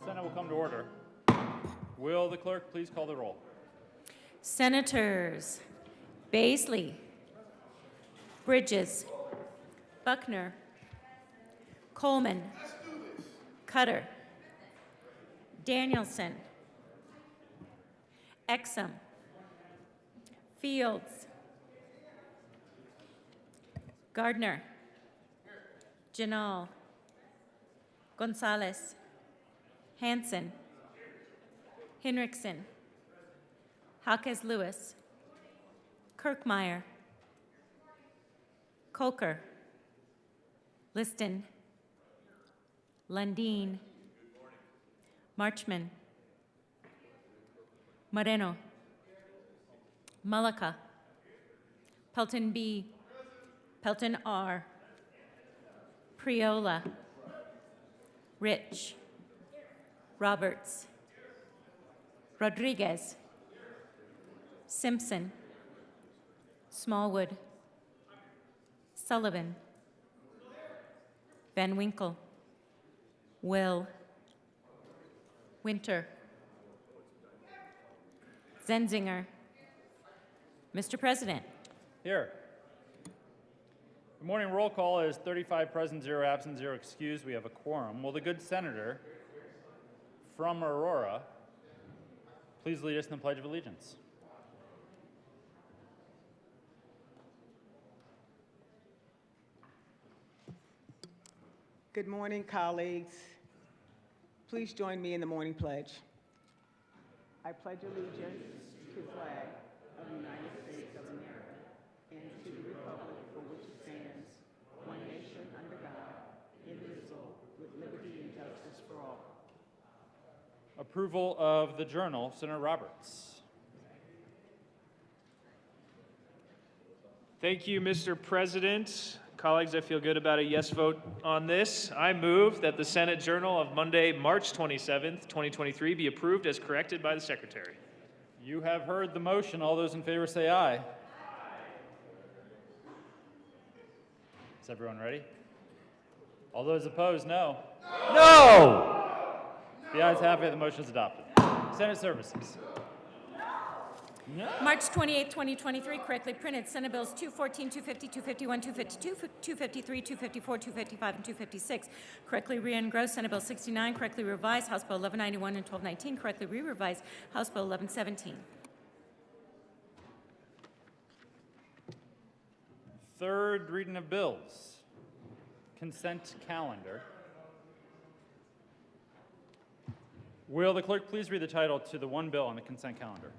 Senate will come to order. Will the clerk please call the roll? Senators Baisley, Bridges, Buckner, Coleman, Cutter, Danielson, Exum, Fields, Gardner, Janal, Gonzalez, Hanson, Hinrichsen, Jaquez Lewis, Kirkmeyer, Coker, Liston, Lundeen, Marchman, Moreno, Mullica, Pelton B, Pelton R, Priola, Rich, Roberts, Rodriguez, Simpson, Smallwood, Sullivan, Van Winkle, Will, Winter, Zenzinger. Mr. President. Here. The morning roll call is 35 present, 0 absent, 0 excused. We have a quorum. Will the good senator from Aurora please lead us in the Pledge of Allegiance? Good morning, colleagues. Please join me in the morning pledge. I pledge allegiance to the flag of the United States of America and to the republic for which it stands, one nation under God, indivisible, with liberty and justice for all. Approval of the journal, Senator Roberts. Thank you, Mr. President. Colleagues, I feel good about a yes vote on this. I move that the Senate Journal of Monday, March 27th, 2023 be approved as corrected by the Secretary. You have heard the motion. All those in favor say aye. Is everyone ready? All those opposed, no. No! The ayes have it. The motion is adopted. Senate Services. March 28, 2023, correctly printed. Senate Bills 214, 250, 251, 252, 253, 254, 255, and 256. Correctly re-engrossed. Senate Bill 69, correctly revised. House Bill 1191 and 1219, correctly re-revised. House Bill 1117. Third reading of bills. Consent calendar. Will the clerk please read the title to the one bill on the consent calendar?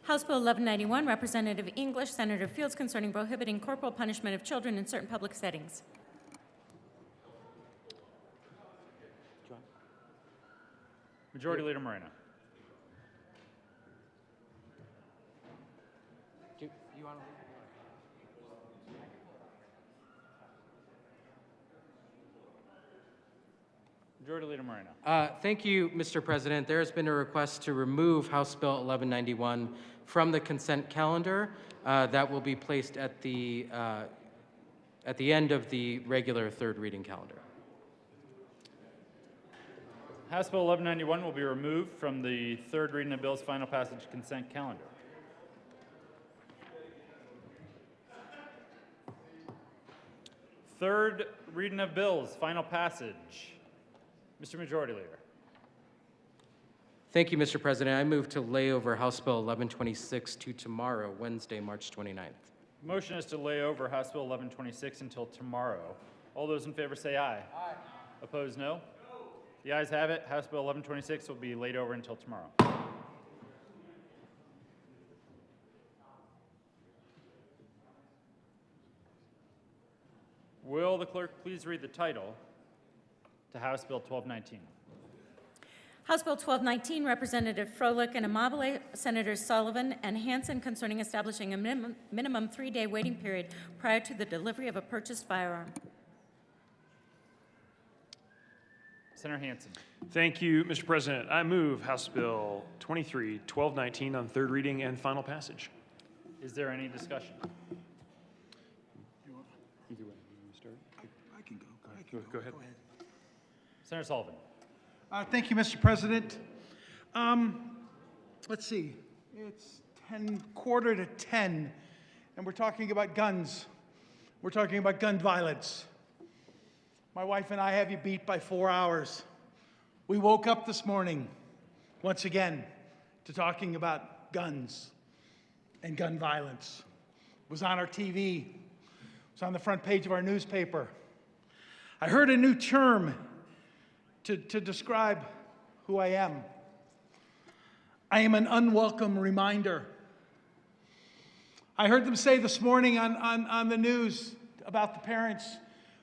House Bill 1191, Representative English, Senator Fields, concerning prohibiting corporal punishment of children in certain public settings. Majority Leader Moreno. Majority Leader Moreno. Thank you, Mr. President. There has been a request to remove House Bill 1191 from the consent calendar. That will be placed at the end of the regular third reading calendar. House Bill 1191 will be removed from the third reading of bills final passage consent calendar. Third reading of bills final passage. Mr. Majority Leader. Thank you, Mr. President. I move to lay over House Bill 1126 to tomorrow, Wednesday, March 29th. Motion is to lay over House Bill 1126 until tomorrow. All those in favor say aye. Aye. Opposed, no? The ayes have it. House Bill 1126 will be laid over until tomorrow. Will the clerk please read the title to House Bill 1219? House Bill 1219, Representative Froelich and Amabile, Senators Sullivan and Hansen, concerning establishing a minimum 3-day waiting period prior to the delivery of a purchased firearm. Senator Hansen. Thank you, Mr. President. I move House Bill 1219 on third reading and final passage. Is there any discussion? Either way, you want to start? I can go. Go ahead. Senator Sullivan. Thank you, Mr. President. Let's see. It's 10:45, and we're talking about guns. We're talking about gun violence. My wife and I have you beat by 4 hours. We woke up this morning, once again, to talking about guns and gun violence. It was on our TV. It was on the front page of our newspaper. I heard a new term to describe who I am. I am an unwelcome reminder. I heard them say this morning on the news about the parents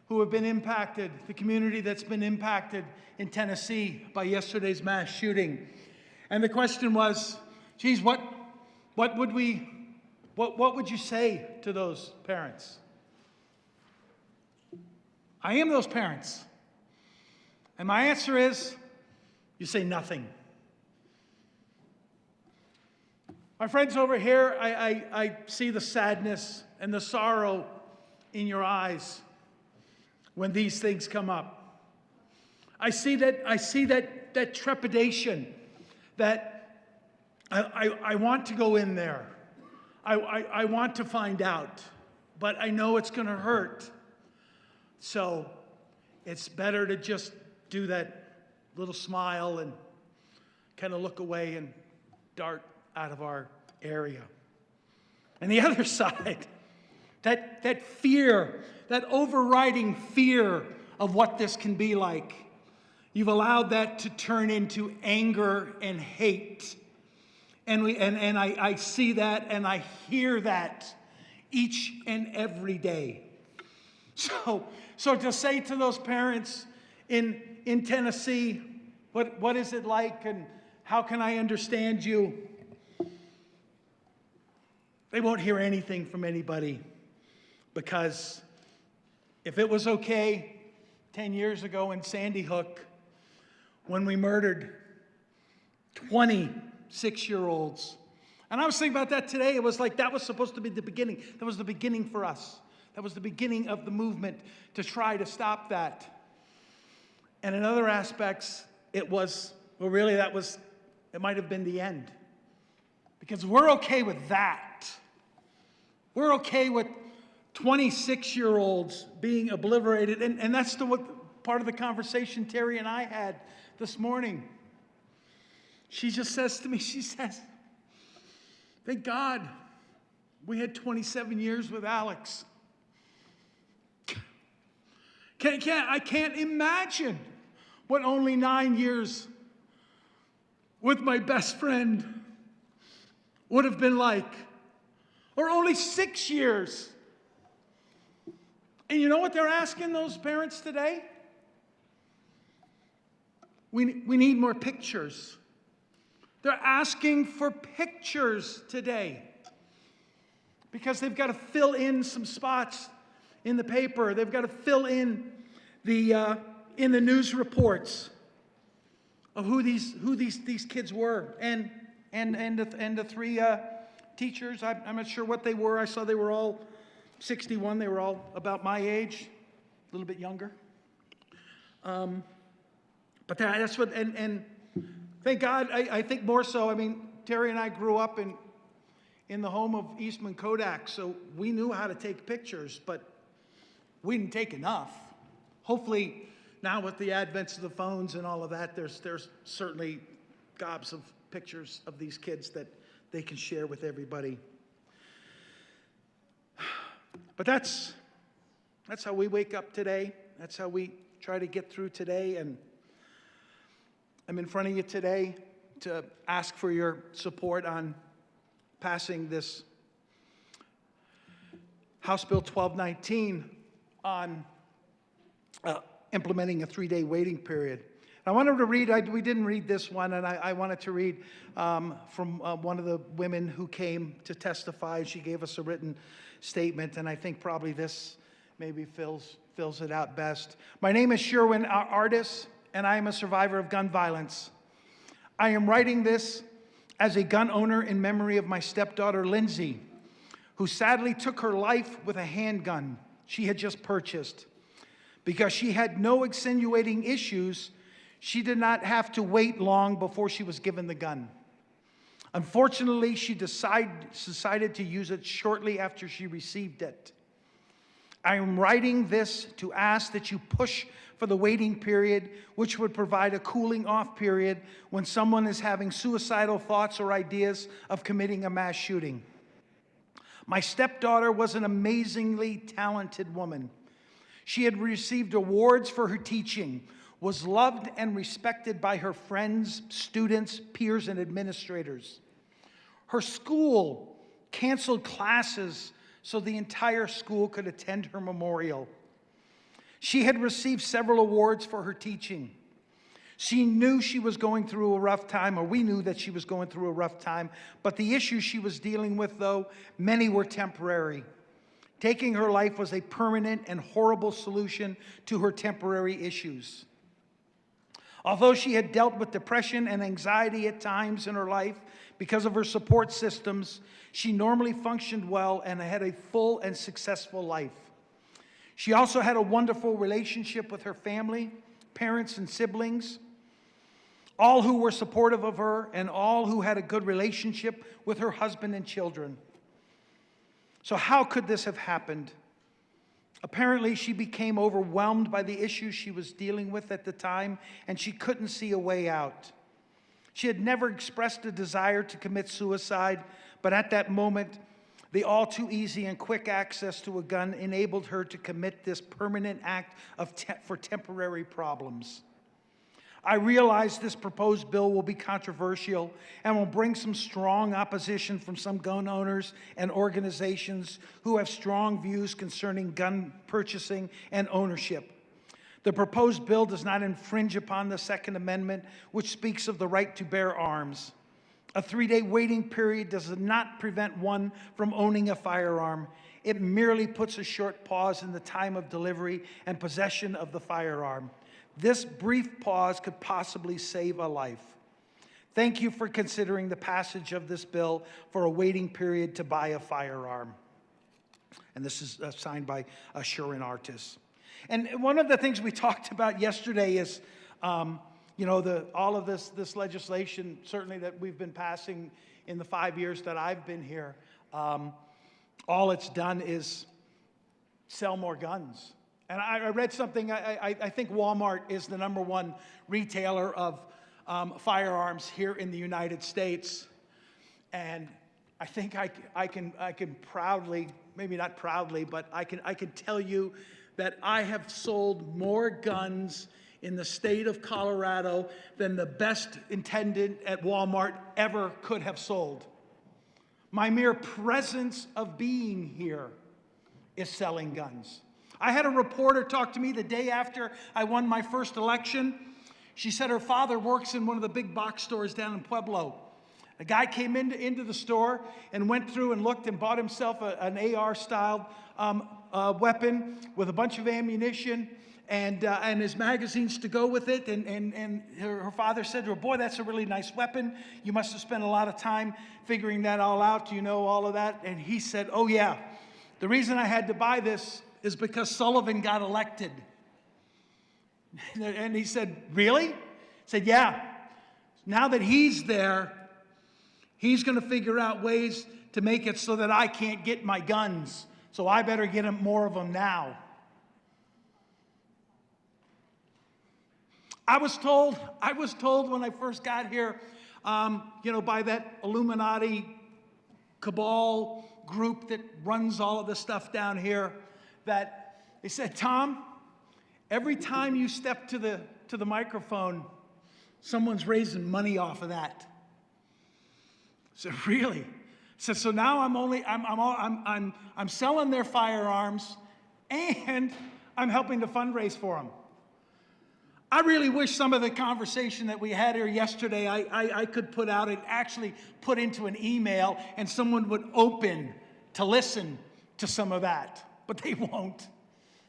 who have been impacted, the community that's been impacted in Tennessee by yesterday's mass shooting. And the question was, geez, what would you say to those parents? I am those parents. And my answer is, you say nothing. My friends over here, I see the sadness and the sorrow in your eyes when these things come up. I see that trepidation that I want to go in there. I want to find out, but I know it's going to hurt. So it's better to just do that little smile and kind of look away and dart out of our area. And the other side, that fear, that overriding fear of what this can be like, you've allowed that to turn into anger and hate. And I see that and I hear that each and every day. So to say to those parents in Tennessee, what is it like and how can I understand you? They won't hear anything from anybody because if it was okay 10 years ago in Sandy Hook when we murdered 26-year-olds. And I was thinking about that today. It was like that was supposed to be the beginning. That was the beginning for us. That was the beginning of the movement to try to stop that. And in other aspects, it was, well, really, it might have been the end. Because we're okay with that. We're okay with 26-year-olds being obliterated. And that's part of the conversation Terry and I had this morning. She just says to me, she says, thank God we had 27 years with Alex. I can't imagine what only 9 years with my best friend would have been like. Or only 6 years. And you know what they're asking those parents today? We need more pictures. They're asking for pictures today because they've got to fill in some spots in the paper. They've got to fill in the news reports of who these kids were, and the three teachers. I'm not sure what they were. I saw they were all 61. They were all about my age, a little bit younger. But that's what and. Thank God, I think more so. I mean, Terry and I grew up in the home of Eastman Kodak, so we knew how to take pictures, but we didn't take enough. Hopefully, now with the advent of the phones and all of that, there's certainly gobs of pictures of these kids that they can share with everybody. But that's how we wake up today. That's how we try to get through today, and I'm in front of you today to ask for your support on passing this House Bill 1219 on implementing a 3-day waiting period. I wanted to read, we didn't read this one, and I wanted to read from one of the women who came to testify. She gave us a written statement, and I think probably this maybe fills it out best. My name is Sherwin Artis, and I am a survivor of gun violence. I am writing this as a gun owner in memory of my stepdaughter, Lindsay, who sadly took her life with a handgun she had just purchased. Because she had no extenuating issues, she did not have to wait long before she was given the gun. Unfortunately, she decided to use it shortly after she received it. I am writing this to ask that you push for the waiting period, which would provide a cooling off period when someone is having suicidal thoughts or ideas of committing a mass shooting. My stepdaughter was an amazingly talented woman. She had received awards for her teaching, was loved and respected by her friends, students, peers, and administrators. Her school canceled classes so the entire school could attend her memorial. She had received several awards for her teaching. She knew she was going through a rough time, or we knew that she was going through a rough time, but the issues she was dealing with, though, many were temporary. Taking her life was a permanent and horrible solution to her temporary issues. Although she had dealt with depression and anxiety at times in her life because of her support systems, she normally functioned well and had a full and successful life. She also had a wonderful relationship with her family, parents, and siblings, all who were supportive of her and all who had a good relationship with her husband and children. So how could this have happened? Apparently, she became overwhelmed by the issues she was dealing with at the time, and she couldn't see a way out. She had never expressed a desire to commit suicide, but at that moment, the all too easy and quick access to a gun enabled her to commit this permanent act for temporary problems. I realize this proposed bill will be controversial and will bring some strong opposition from some gun owners and organizations who have strong views concerning gun purchasing and ownership. The proposed bill does not infringe upon the Second Amendment, which speaks of the right to bear arms. A 3-day waiting period does not prevent one from owning a firearm. It merely puts a short pause in the time of delivery and possession of the firearm. This brief pause could possibly save a life. Thank you for considering the passage of this bill for a waiting period to buy a firearm. And this is signed by Sharon Artis. And one of the things we talked about yesterday is, you know, all of this legislation, certainly that we've been passing in the 5 years that I've been here, all it's done is sell more guns. And I read something, I think Walmart is the #1 retailer of firearms here in the United States. And I think I can proudly, maybe not proudly, but I can tell you that I have sold more guns in the state of Colorado than the best intendant at Walmart ever could have sold. My mere presence of being here is selling guns. I had a reporter talk to me the day after I won my first election. She said her father works in one of the big box stores down in Pueblo. A guy came into the store and went through and looked and bought himself an AR-styled weapon with a bunch of ammunition and his magazines to go with it. And her father said to her, "Boy, that's a really nice weapon. You must have spent a lot of time figuring that all out. Do you know all of that?" And he said, "Oh, yeah. The reason I had to buy this is because Sullivan got elected." And he said, "Really?" He said, "Yeah. Now that he's there, he's going to figure out ways to make it so that I can't get my guns. So I better get him more of them now." I was told when I first got here, you know, by that Illuminati cabal group that runs all of the stuff down here, that they said, "Tom, every time you step to the microphone, someone's raising money off of that." I said, "Really?" I said, "So now I'm selling their firearms, and I'm helping to fundraise for them." I really wish some of the conversation that we had here yesterday I could put out and actually put into an email, and someone would open to listen to some of that, but they won't.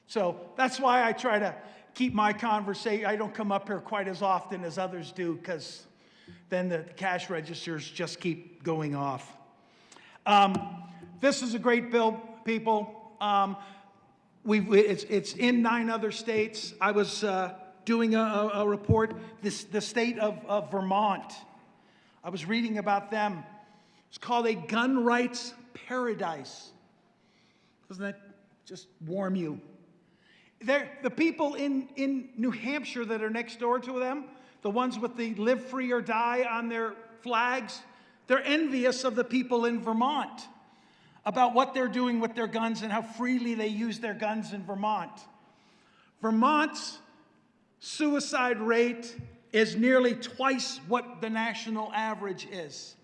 So that's why I try to keep my conversation. I don't come up here quite as often as others do, because then the cash registers just keep going off. This is a great bill, people. It's in 9 other states. I was doing a report, the state of Vermont. I was reading about them. It's called a gun rights paradise. Doesn't that just warm you? The people in New Hampshire that are next door to them, the ones with the "Live Free or Die" on their flags, they're envious of the people in Vermont about what they're doing with their guns and how freely they use their guns in Vermont. Vermont's suicide rate is nearly twice what the national average is.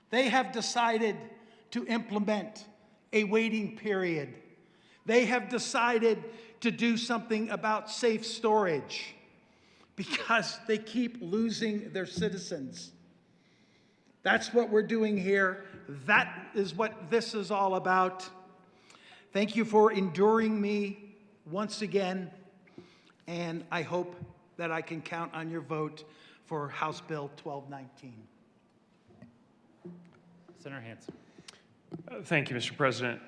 They have decided to implement a waiting period. They have decided to do something about safe storage because they keep losing their citizens. That's what we're doing here. That is what this is all about. Thank you for enduring me once again, and I hope that I can count on your vote for House Bill 1219. Senator Hansen. Thank you, Mr. President.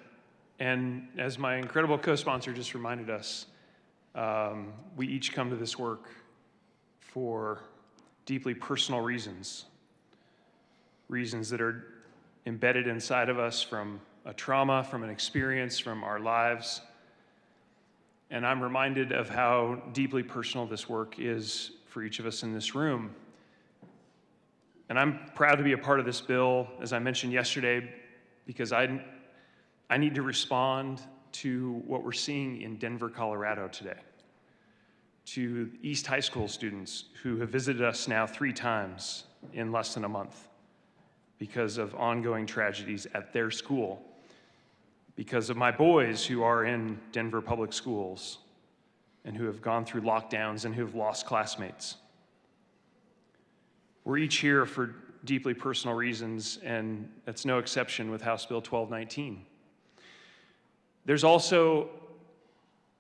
And as my incredible co-sponsor just reminded us, we each come to this work for deeply personal reasons that are embedded inside of us from a trauma, from an experience, from our lives. And I'm reminded of how deeply personal this work is for each of us in this room. And I'm proud to be a part of this bill, as I mentioned yesterday, because I need to respond to what we're seeing in Denver, Colorado today, to East High School students who have visited us now 3 times in less than a month because of ongoing tragedies at their school, because of my boys who are in Denver public schools and who have gone through lockdowns and who have lost classmates. We're each here for deeply personal reasons, and that's no exception with House Bill 1219. There's also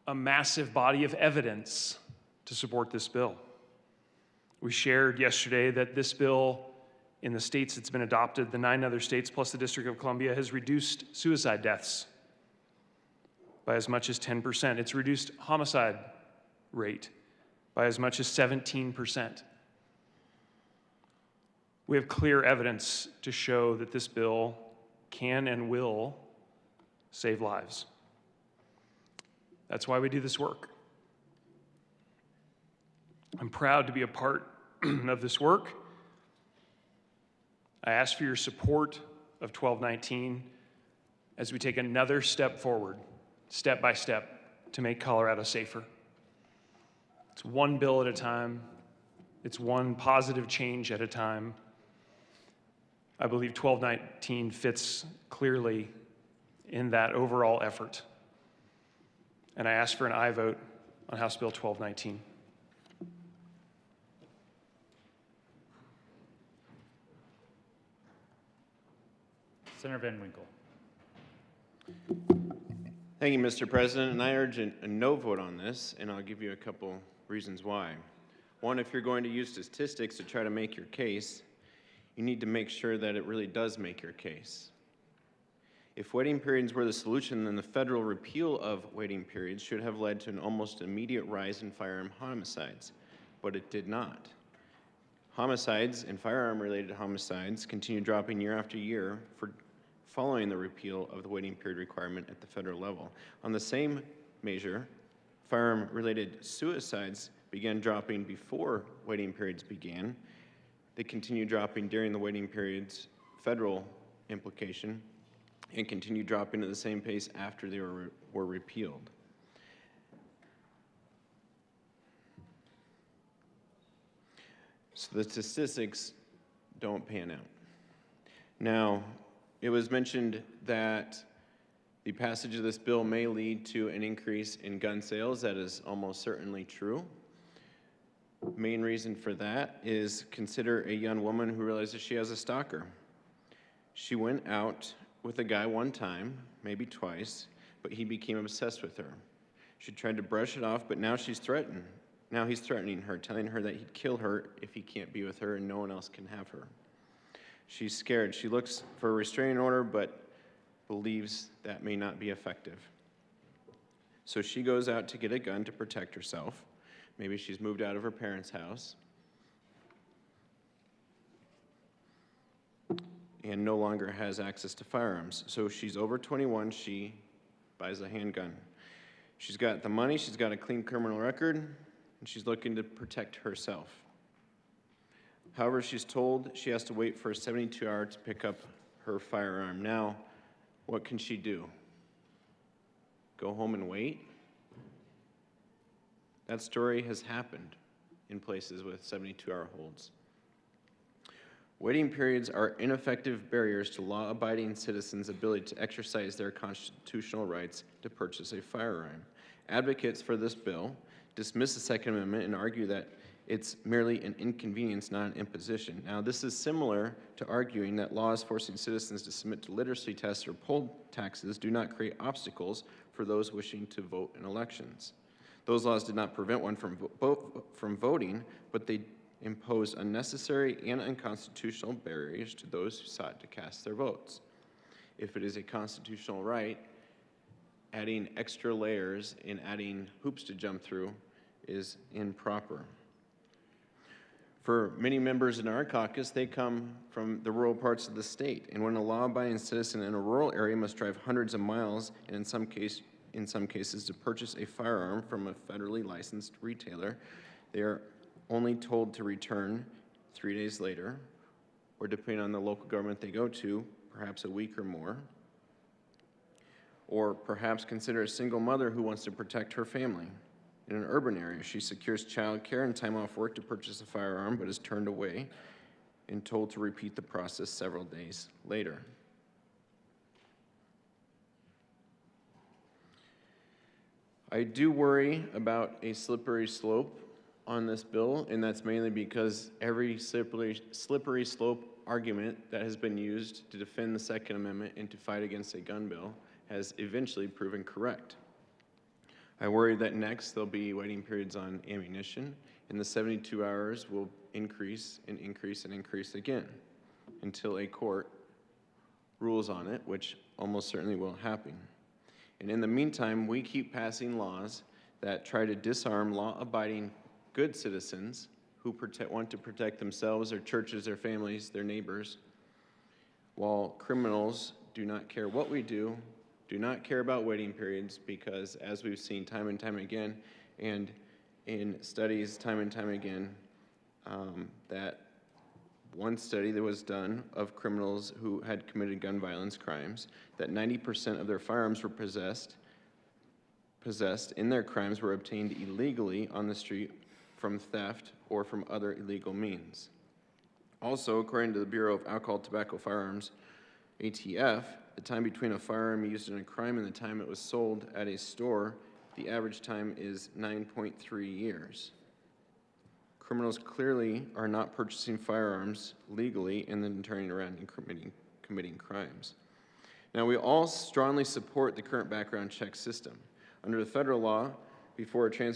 a massive body of evidence to support this bill. We shared yesterday that this bill, in the states it's been adopted, the 9 other states plus the District of Columbia, has reduced suicide deaths by as much as 10%. It's reduced homicide rate by as much as 17%. We have clear evidence to show that this bill can and will save lives. That's why we do this work. I'm proud to be a part of this work. I ask for your support of 1219 as we take another step forward, step by step, to make Colorado safer. It's one bill at a time. It's one positive change at a time. I believe 1219 fits clearly in that overall effort. And I ask for an aye vote on House Bill 1219. Senator Van Winkle. Thank you, Mr. President, and I urge a no vote on this, and I'll give you a couple reasons why. One, if you're going to use statistics to try to make your case, you need to make sure that it really does make your case. If waiting periods were the solution, then the federal repeal of waiting periods should have led to an almost immediate rise in firearm homicides, but it did not. Homicides and firearm-related homicides continue dropping year after year following the repeal of the waiting period requirement at the federal level. On the same measure, firearm-related suicides began dropping before waiting periods began. They continue dropping during the waiting period's federal implication and continue dropping at the same pace after they were repealed. So the statistics don't pan out. Now, it was mentioned that the passage of this bill may lead to an increase in gun sales. That is almost certainly true. Main reason for that is consider a young woman who realizes she has a stalker. She went out with a guy one time, maybe twice, but he became obsessed with her. She tried to brush it off, but now she's threatened. Now he's threatening her, telling her that he'd kill her if he can't be with her and no one else can have her. She's scared. She looks for a restraining order, but believes that may not be effective. So she goes out to get a gun to protect herself. Maybe she's moved out of her parents' house and no longer has access to firearms. So she's over 21, she buys a handgun. She's got the money, she's got a clean criminal record, and she's looking to protect herself. However, she's told she has to wait for 72 hours to pick up her firearm. Now, what can she do? Go home and wait? That story has happened in places with 72-hour holds. Waiting periods are ineffective barriers to law-abiding citizens' ability to exercise their constitutional rights to purchase a firearm. Advocates for this bill dismiss the Second Amendment and argue that it's merely an inconvenience, not an imposition. Now, this is similar to arguing that laws forcing citizens to submit to literacy tests or poll taxes do not create obstacles for those wishing to vote in elections. Those laws did not prevent one from voting, but they imposed unnecessary and unconstitutional barriers to those who sought to cast their votes. If it is a constitutional right, adding extra layers and adding hoops to jump through is improper. For many members in our caucus, they come from the rural parts of the state, and when a law-abiding citizen in a rural area must drive hundreds of miles, and in some cases to purchase a firearm from a federally licensed retailer, they are only told to return 3 days later, or depending on the local government they go to, perhaps a week or more. Or perhaps consider a single mother who wants to protect her family. In an urban area, she secures child care and time off work to purchase a firearm, but is turned away and told to repeat the process several days later. I do worry about a slippery slope on this bill, and that's mainly because every slippery slope argument that has been used to defend the Second Amendment and to fight against a gun bill has eventually proven correct. I worry that next there'll be waiting periods on ammunition, and the 72 hours will increase and increase and increase again until a court rules on it, which almost certainly will happen. And in the meantime, we keep passing laws that try to disarm law-abiding good citizens who want to protect themselves, their churches, their families, their neighbors, while criminals do not care what we do not care about waiting periods, because as we've seen time and time again, and in studies time and time again, that one study that was done of criminals who had committed gun violence crimes, that 90% of their firearms were possessed in their crimes were obtained illegally on the street from theft or from other illegal means. Also, according to the Bureau of Alcohol, Tobacco, Firearms, ATF, the time between a firearm used in a crime and the time it was sold at a store, the average time is 9.3 years. Criminals clearly are not purchasing firearms legally and then turning around and committing crimes. Now, we all strongly support the current background check system. Under the federal law, before a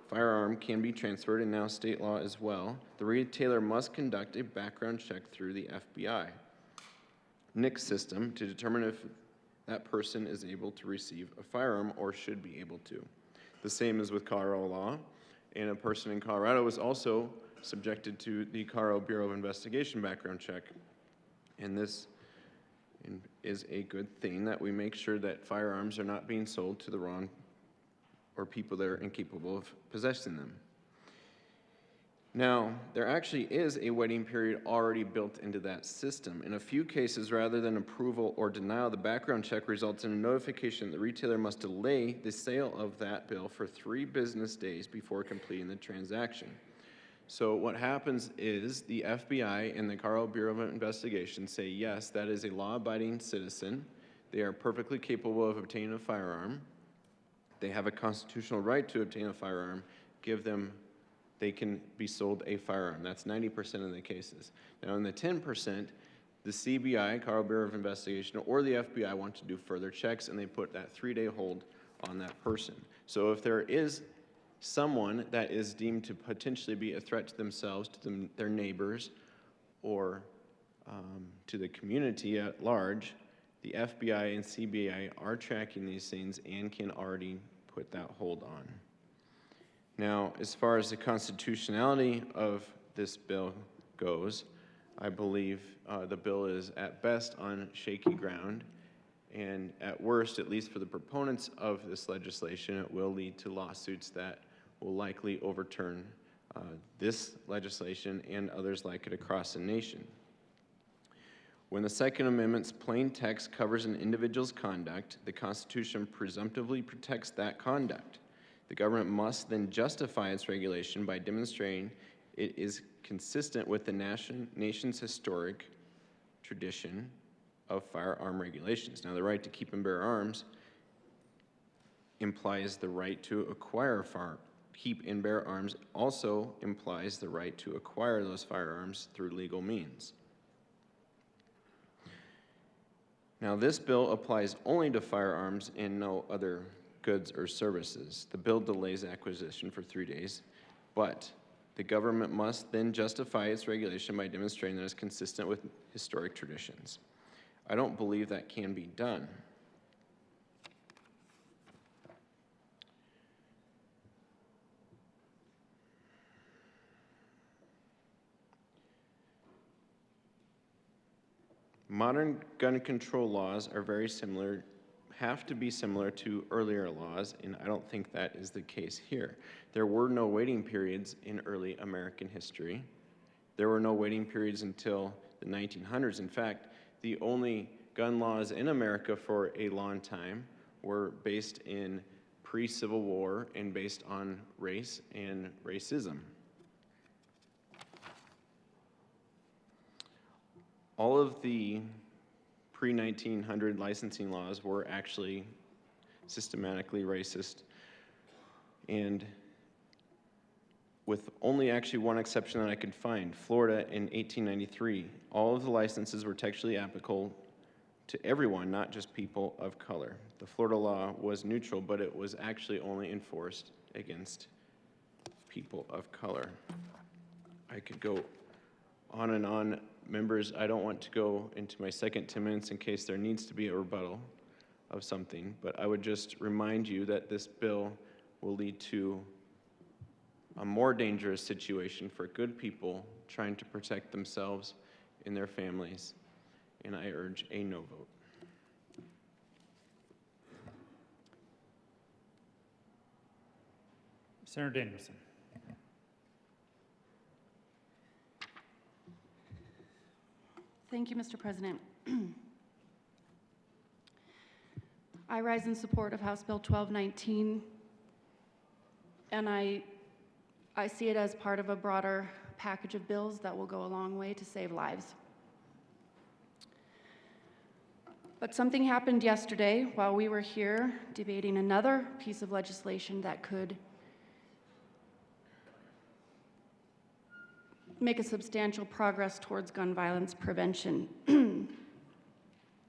firearm can be transferred, and now state law as well, the retailer must conduct a background check through the FBI NICS system to determine if that person is able to receive a firearm or should be able to. The same is with Colorado law, and a person in Colorado was also subjected to the Colorado Bureau of Investigation background check. And this is a good thing, that we make sure that firearms are not being sold to the wrong or people that are incapable of possessing them. Now, there actually is a waiting period already built into that system. In a few cases, rather than approval or denial, the background check results in a notification that the retailer must delay the sale of that bill for 3 business days before completing the transaction. So what happens is the FBI and the Colorado Bureau of Investigation say, yes, that is a law-abiding citizen. They are perfectly capable of obtaining a firearm. They have a constitutional right to obtain a firearm. They can be sold a firearm. That's 90% of the cases. Now, in the 10%, the CBI, Colorado Bureau of Investigation, or the FBI want to do further checks, and they put that 3-day hold on that person. So if there is someone that is deemed to potentially be a threat to themselves, to their neighbors, or to the community at large, the FBI and CBI are tracking these things and can already put that hold on. Now, as far as the constitutionality of this bill goes, I believe the bill is at best on shaky ground, and at worst, at least for the proponents of this legislation, it will lead to lawsuits that will likely overturn this legislation and others like it across the nation. When the Second Amendment's plain text covers an individual's conduct, the Constitution presumptively protects that conduct. The government must then justify its regulation by demonstrating it is consistent with the nation's historic tradition of firearm regulations. Now, the right to keep and bear arms implies the right to acquire keep and bear arms also implies the right to acquire those firearms through legal means. Now, this bill applies only to firearms and no other goods or services. The bill delays acquisition for 3 days, but the government must then justify its regulation by demonstrating that it's consistent with historic traditions. I don't believe that can be done. Modern gun control laws are very similar, have to be similar to earlier laws, and I don't think that is the case here. There were no waiting periods in early American history. There were no waiting periods until the 1900s. In fact, the only gun laws in America for a long time were based in pre-Civil War and based on race and racism. All of the pre-1900 licensing laws were actually systematically racist, and with only actually one exception that I could find, Florida in 1893, all of the licenses were textually applicable to everyone, not just people of color. The Florida law was neutral, but it was actually only enforced against people of color. I could go on and on. Members, I don't want to go into my second 10 minutes in case there needs to be a rebuttal of something, but I would just remind you that this bill will lead to a more dangerous situation for good people trying to protect themselves and their families, and I urge a no vote. Senator Danielson. Thank you, Mr. President. I rise in support of House Bill 1219, and I see it as part of a broader package of bills that will go a long way to save lives. But something happened yesterday while we were here debating another piece of legislation that could make a substantial progress towards gun violence prevention.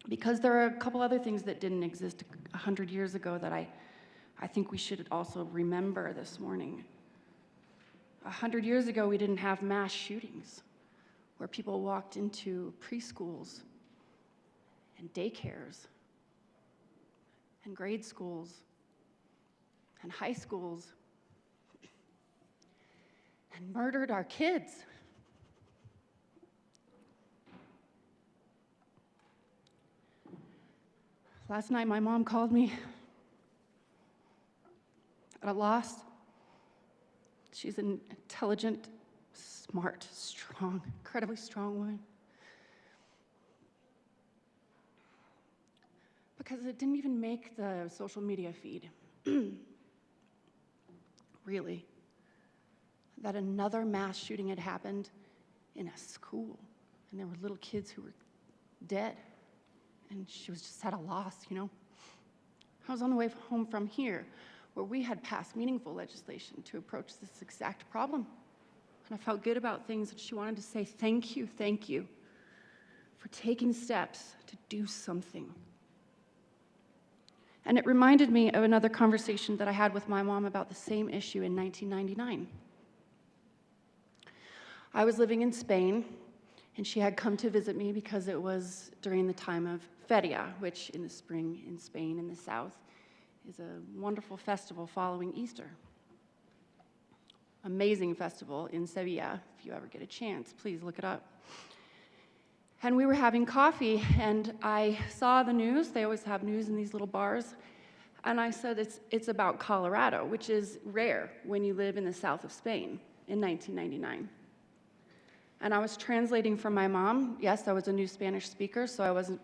Because there are a couple other things that didn't exist 100 years ago that I think we should also remember this morning. 100 years ago, we didn't have mass shootings where people walked into preschools and daycares and grade schools and high schools and murdered our kids. Last night, my mom called me at a loss. She's an intelligent, smart, strong, incredibly strong woman. Because it didn't even make the social media feed. Really. That another mass shooting had happened in a school, and there were little kids who were dead. And she was just at a loss, you know. I was on the way home from here, where we had passed meaningful legislation to approach this exact problem. And I felt good about things, and she wanted to say thank you for taking steps to do something. And it reminded me of another conversation that I had with my mom about the same issue in 1999. I was living in Spain, and she had come to visit me because it was during the time of Feria, which in the spring in Spain in the south is a wonderful festival following Easter. Amazing festival in Sevilla. If you ever get a chance, please look it up. And we were having coffee, and I saw the news. They always have news in these little bars. And I said, it's about Colorado, which is rare when you live in the south of Spain in 1999. And I was translating for my mom. Yes, I was a new Spanish speaker, so I wasn't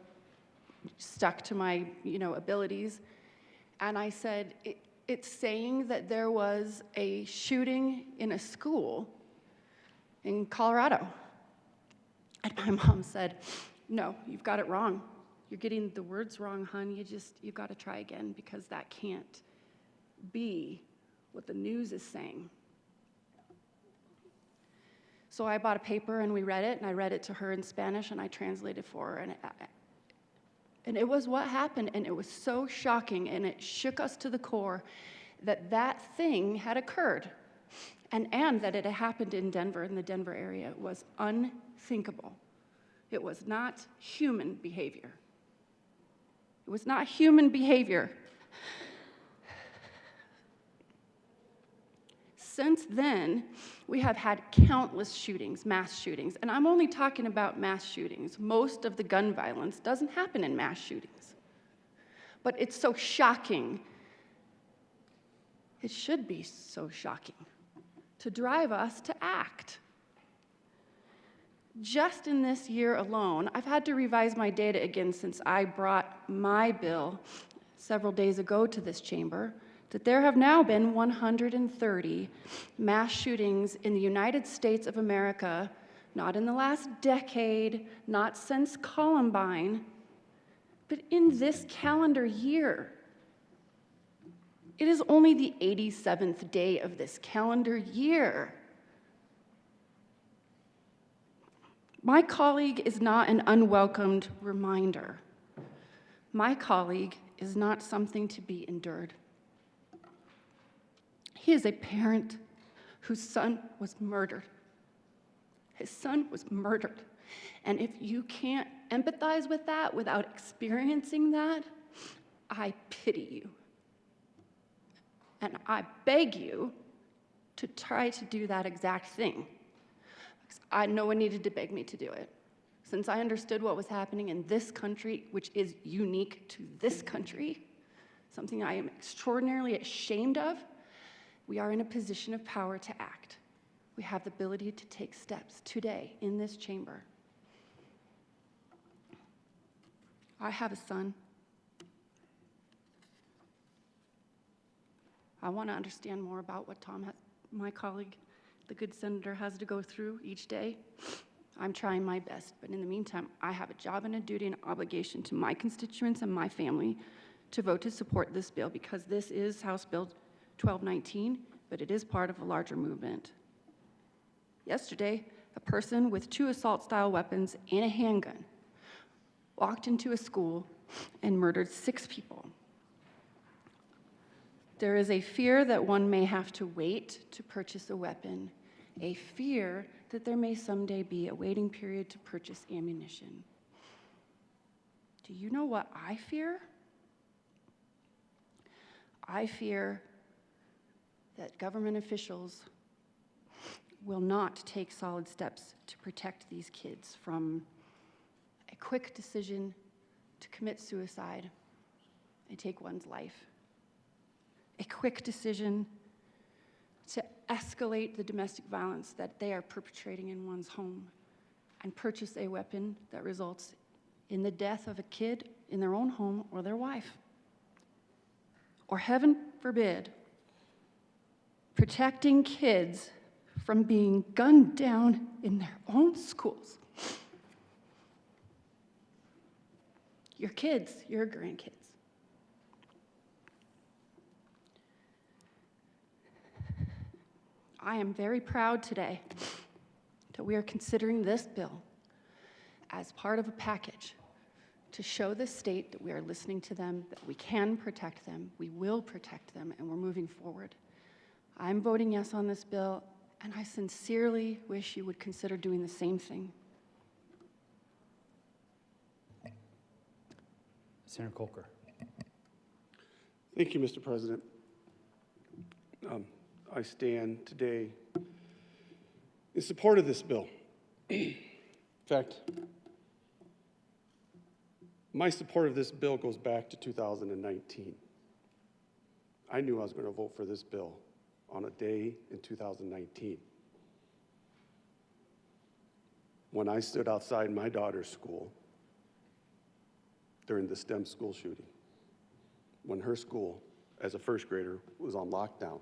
stuck to my, abilities. And I said, it's saying that there was a shooting in a school in Colorado. And my mom said, no, you've got it wrong. You're getting the words wrong, hon. You've got to try again, because that can't be what the news is saying. So I bought a paper and we read it, and I read it to her in Spanish, and I translated for her. And it was what happened, and it was so shocking, and it shook us to the core that that thing had occurred, and that it had happened in Denver, in the Denver area, was unthinkable. It was not human behavior. It was not human behavior. Since then, we have had countless shootings, mass shootings, and I'm only talking about mass shootings. Most of the gun violence doesn't happen in mass shootings. But it's so shocking. It should be so shocking to drive us to act. Just in this year alone, I've had to revise my data again since I brought my bill several days ago to this chamber, that there have now been 130 mass shootings in the United States of America, not in the last decade, not since Columbine, but in this calendar year. It is only the 87th day of this calendar year. My colleague is not an unwelcomed reminder My colleague is not something to be endured. He is a parent whose son was murdered. His son was murdered. And if you can't empathize with that without experiencing that, I pity you. And I beg you to try to do that exact thing. Because no one needed to beg me to do it. Since I understood what was happening in this country, which is unique to this country, something I am extraordinarily ashamed of, we are in a position of power to act. We have the ability to take steps today in this chamber. I have a son. I want to understand more about what my colleague, the good senator, has to go through each day. I'm trying my best, but in the meantime, I have a job and a duty and obligation to my constituents and my family to vote to support this bill, because this is House Bill 1219, but it is part of a larger movement. Yesterday, a person with 2 assault-style weapons and a handgun walked into a school and murdered 6 people. There is a fear that one may have to wait to purchase a weapon, a fear that there may someday be a waiting period to purchase ammunition. Do you know what I fear? I fear that government officials will not take solid steps to protect these kids from a quick decision to commit suicide and take one's life. A quick decision to escalate the domestic violence that they are perpetrating in one's home and purchase a weapon that results in the death of a kid in their own home or their wife. Or heaven forbid, protecting kids from being gunned down in their own schools. Your kids, your grandkids. I am very proud today that we are considering this bill as part of a package to show the state that we are listening to them, that we can protect them, we will protect them, and we're moving forward. I'm voting yes on this bill, and I sincerely wish you would consider doing the same thing. Senator Colker. Thank you, Mr. President. I stand today in support of this bill. In fact, my support of this bill goes back to 2019. I knew I was going to vote for this bill on a day in 2019 when I stood outside my daughter's school during the STEM school shooting, when her school, as a first grader, was on lockdown.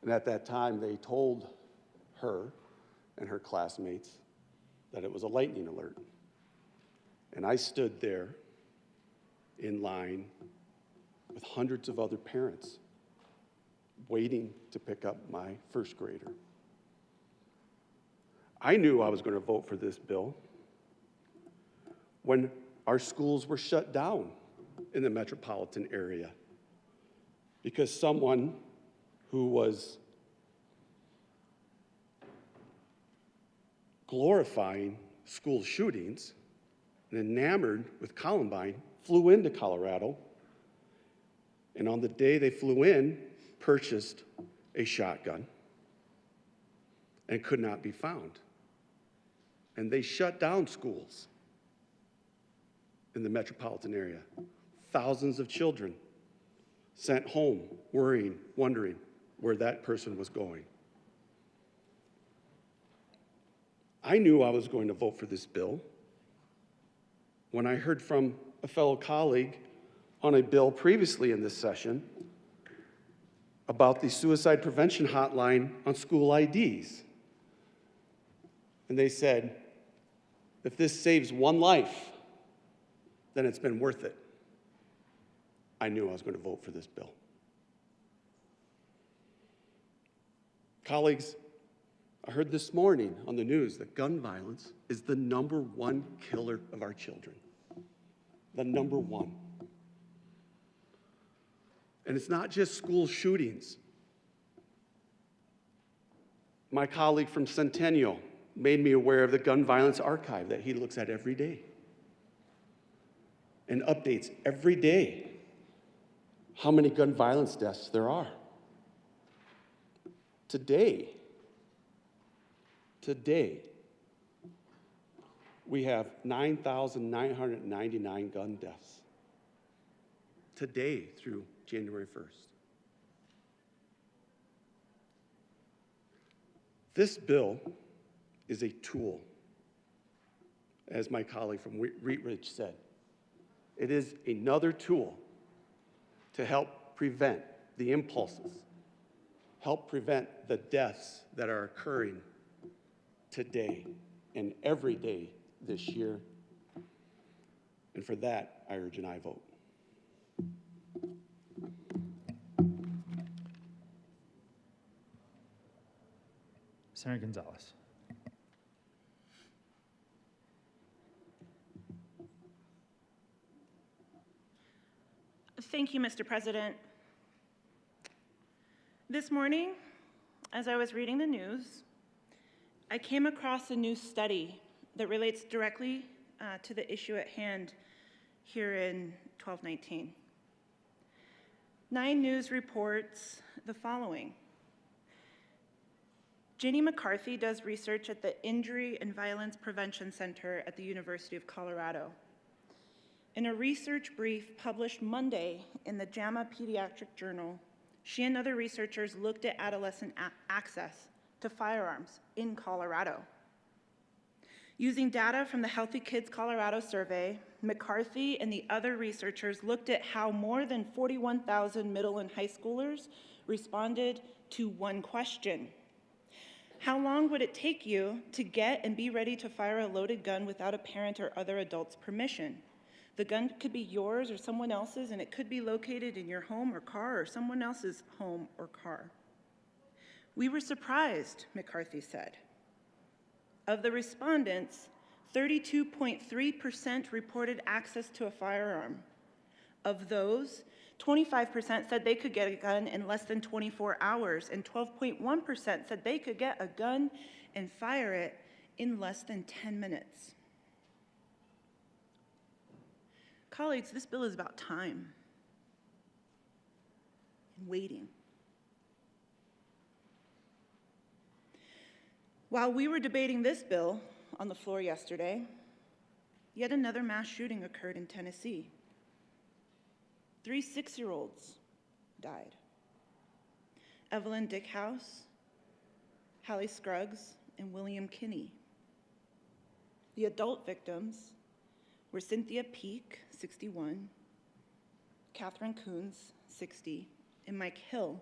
And at that time, they told her and her classmates that it was a lightning alert. And I stood there in line with hundreds of other parents waiting to pick up my first grader. I knew I was going to vote for this bill when our schools were shut down in the metropolitan area because someone who was glorifying school shootings and enamored with Columbine flew into Colorado, and on the day they flew in, purchased a shotgun and could not be found. And they shut down schools in the metropolitan area. Thousands of children sent home worrying, wondering where that person was going. I knew I was going to vote for this bill when I heard from a fellow colleague on a bill previously in this session about the suicide prevention hotline on school IDs. And they said, if this saves one life, then it's been worth it. I knew I was going to vote for this bill. Colleagues, I heard this morning on the news that gun violence is the #1 killer of our children. the number one. And it's not just school shootings. My colleague from Centennial made me aware of the gun violence archive that he looks at every day and updates every day how many gun violence deaths there are. Today, we have 9,999 gun deaths. Today through January 1st. This bill is a tool, as my colleague from Wheat Ridge said. It is another tool to help prevent the impulses, help prevent the deaths that are occurring today and every day this year. And for that, I urge an aye vote. Senator Gonzalez. Thank you, Mr. President. This morning, as I was reading the news, I came across a new study that relates directly to the issue at hand here in 1219. 9 News reports the following. Jenny McCarthy does research at the Injury and Violence Prevention Center at the University of Colorado. In a research brief published Monday in the JAMA Pediatric Journal, she and other researchers looked at adolescent access to firearms in Colorado. Using data from the Healthy Kids Colorado survey, McCarthy and the other researchers looked at how more than 41,000 middle and high schoolers responded to one question. How long would it take you to get and be ready to fire a loaded gun without a parent or other adult's permission? The gun could be yours or someone else's, and it could be located in your home or car or someone else's home or car. We were surprised, McCarthy said. Of the respondents, 32.3% reported access to a firearm. Of those, 25% said they could get a gun in less than 24 hours, and 12.1% said they could get a gun and fire it in less than 10 minutes. Colleagues, this bill is about time and waiting. While we were debating this bill on the floor yesterday, yet another mass shooting occurred in Tennessee. 3 6-year-olds died. Evelyn Dickhouse, Hallie Scruggs, and William Kinney. The adult victims were Cynthia Peak, 61, Catherine Coons, 60, and Mike Hill,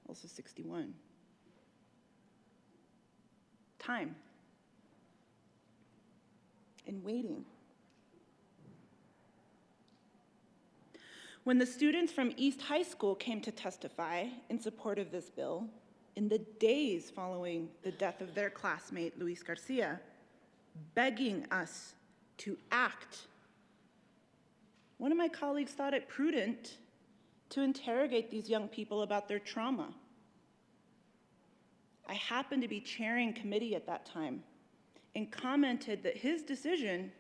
also 61. Time and waiting. When the students from East High School came to testify in support of this bill, in the days following the death of their classmate, Luis Garcia, begging us to act, one of my colleagues thought it prudent to interrogate these young people about their trauma. I happened to be chairing committee at that time and commented that his decision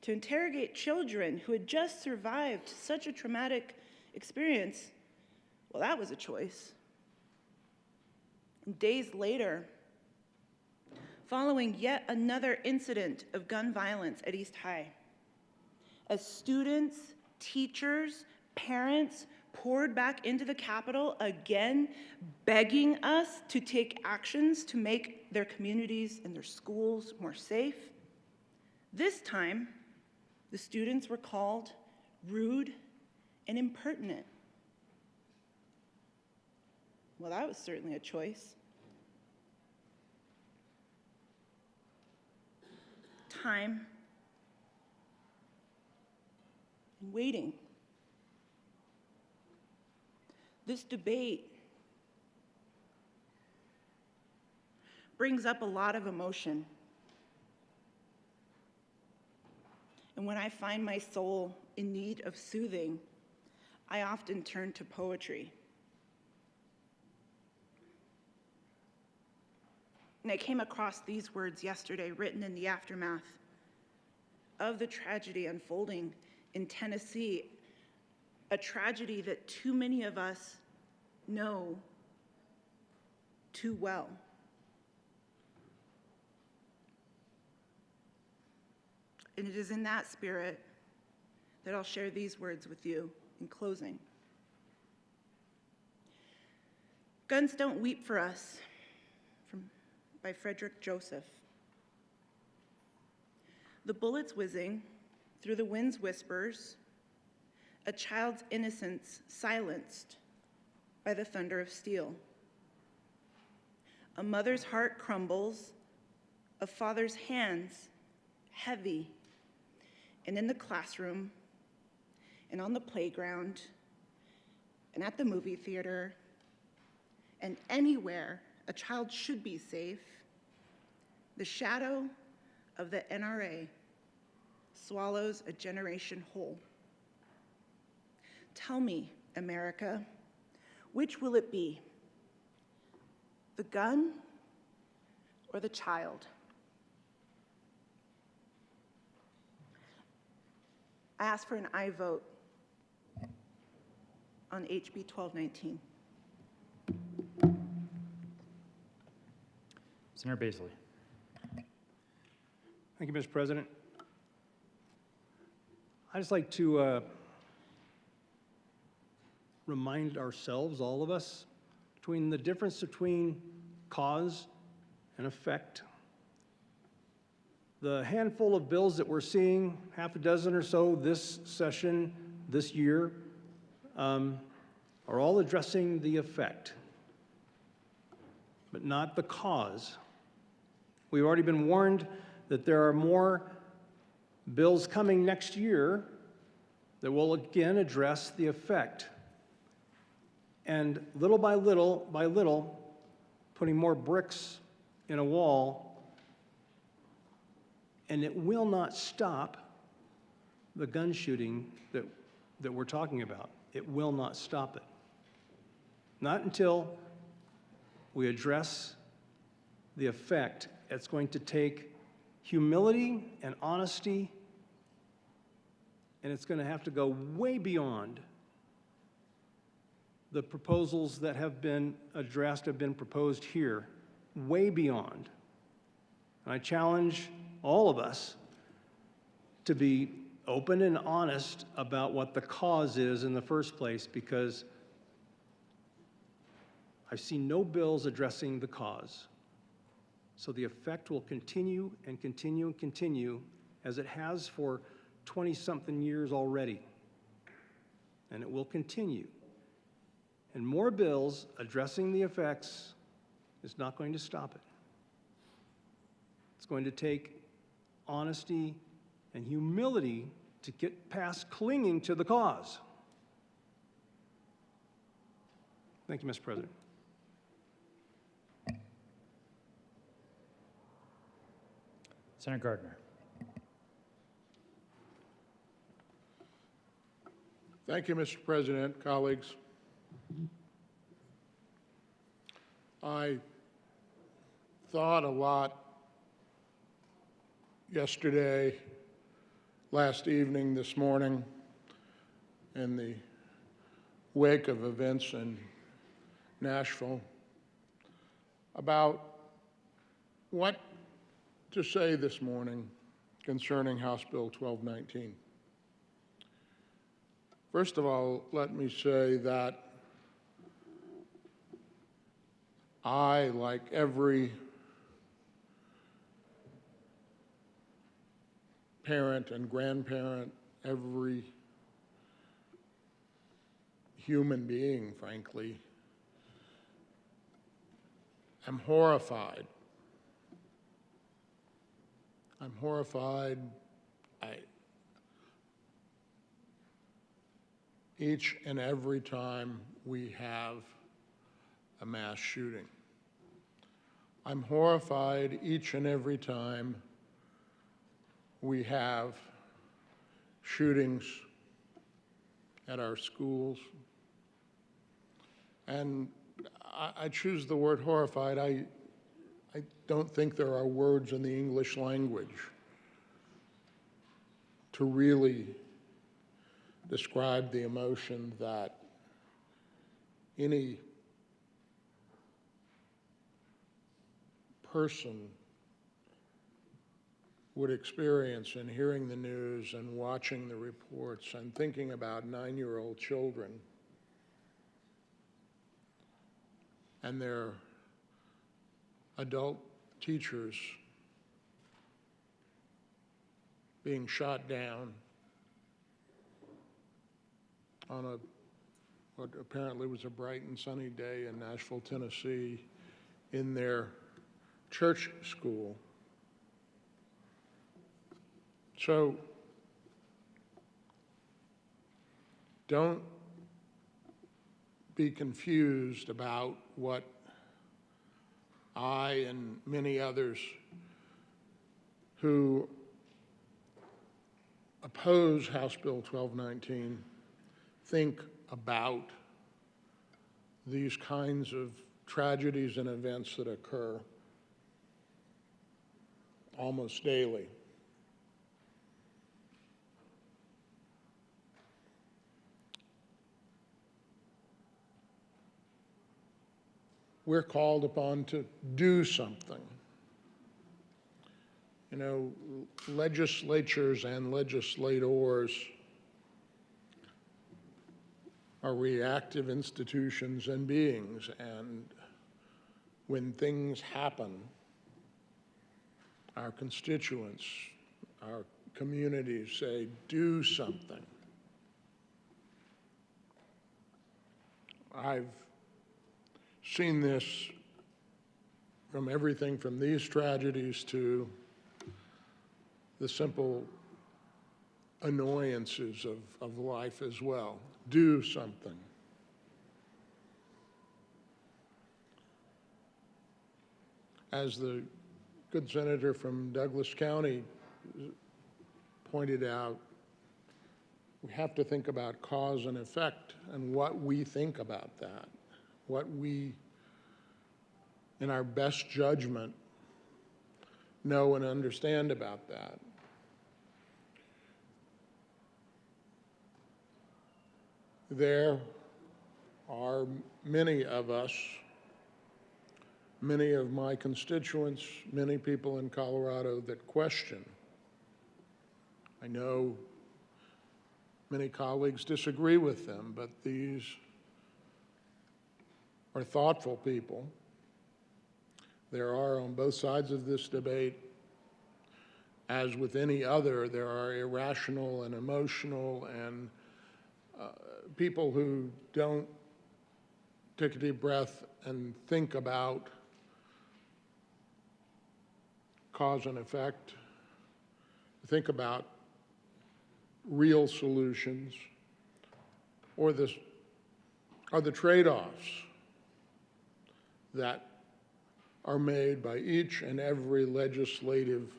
to interrogate children who had just survived such a traumatic experience, well, that was a choice. And days later, following yet another incident of gun violence at East High, as students, teachers, parents poured back into the Capitol again, begging us to take actions to make their communities and their schools more safe, this time, the students were called rude and impertinent. Well, that was certainly a choice. Time and waiting. This debate brings up a lot of emotion. And when I find my soul in need of soothing, I often turn to poetry. And I came across these words yesterday, written in the aftermath of the tragedy unfolding in Tennessee, a tragedy that too many of us know too well. And it is in that spirit that I'll share these words with you in closing. Guns Don't Weep for Us, by Frederick Joseph. The bullets whizzing through the wind's whispers, a child's innocence silenced by the thunder of steel. A mother's heart crumbles, a father's hands heavy, and in the classroom, and on the playground, and at the movie theater, and anywhere a child should be safe, the shadow of the NRA swallows a generation whole. Tell me, America, which will it be? The gun or the child? I ask for an aye vote on HB 1219. Senator Baisley. Thank you, Mr. President. I'd just like to remind ourselves, all of us, between the difference between cause and effect. The handful of bills that we're seeing, half a dozen or so this session, this year, are all addressing the effect, but not the cause. We've already been warned that there are more bills coming next year that will again address the effect. And little by little, putting more bricks in a wall, and it will not stop the gun shooting that we're talking about. It will not stop it. Not until we address the effect. It's going to take humility and honesty, and it's going to have to go way beyond the proposals that have been addressed, have been proposed here, way beyond. And I challenge all of us to be open and honest about what the cause is in the first place, because I've seen no bills addressing the cause. So the effect will continue and continue and continue, as it has for 20-something years already. And it will continue. And more bills addressing the effects is not going to stop it. It's going to take honesty and humility to get past clinging to the cause. Thank you, Mr. President. Senator Gardner. Thank you, Mr. President, colleagues. I thought a lot yesterday, last evening, this morning, in the wake of events in Nashville, about what to say this morning concerning House Bill 1219. First of all, let me say that I, like every parent and grandparent, every human being, frankly, am horrified. I'm horrified. Each and every time we have a mass shooting. I'm horrified each and every time we have shootings at our schools. And I choose the word horrified. I don't think there are words in the English language to really describe the emotion that any person would experience in hearing the news and watching the reports and thinking about 9-year-old children and their adult teachers being shot down on what apparently was a bright and sunny day in Nashville, Tennessee, in their church school. So don't be confused about what I and many others who oppose House Bill 1219 think about these kinds of tragedies and events that occur almost daily. We're called upon to do something. You know, legislatures and legislators are reactive institutions and beings, and when things happen, our constituents, our communities say, do something. I've seen this from everything from these tragedies to the simple annoyances of life as well. Do something. As the good senator from Douglas County pointed out, we have to think about cause and effect and what we think about that, what we, in our best judgment, know and understand about that. There are many of us, many of my constituents, many people in Colorado that question. I know many colleagues disagree with them, but these are thoughtful people. There are, on both sides of this debate, as with any other, there are irrational and emotional and people who don't take a deep breath and think about cause and effect, think about real solutions, or the trade-offs that are made by each and every legislative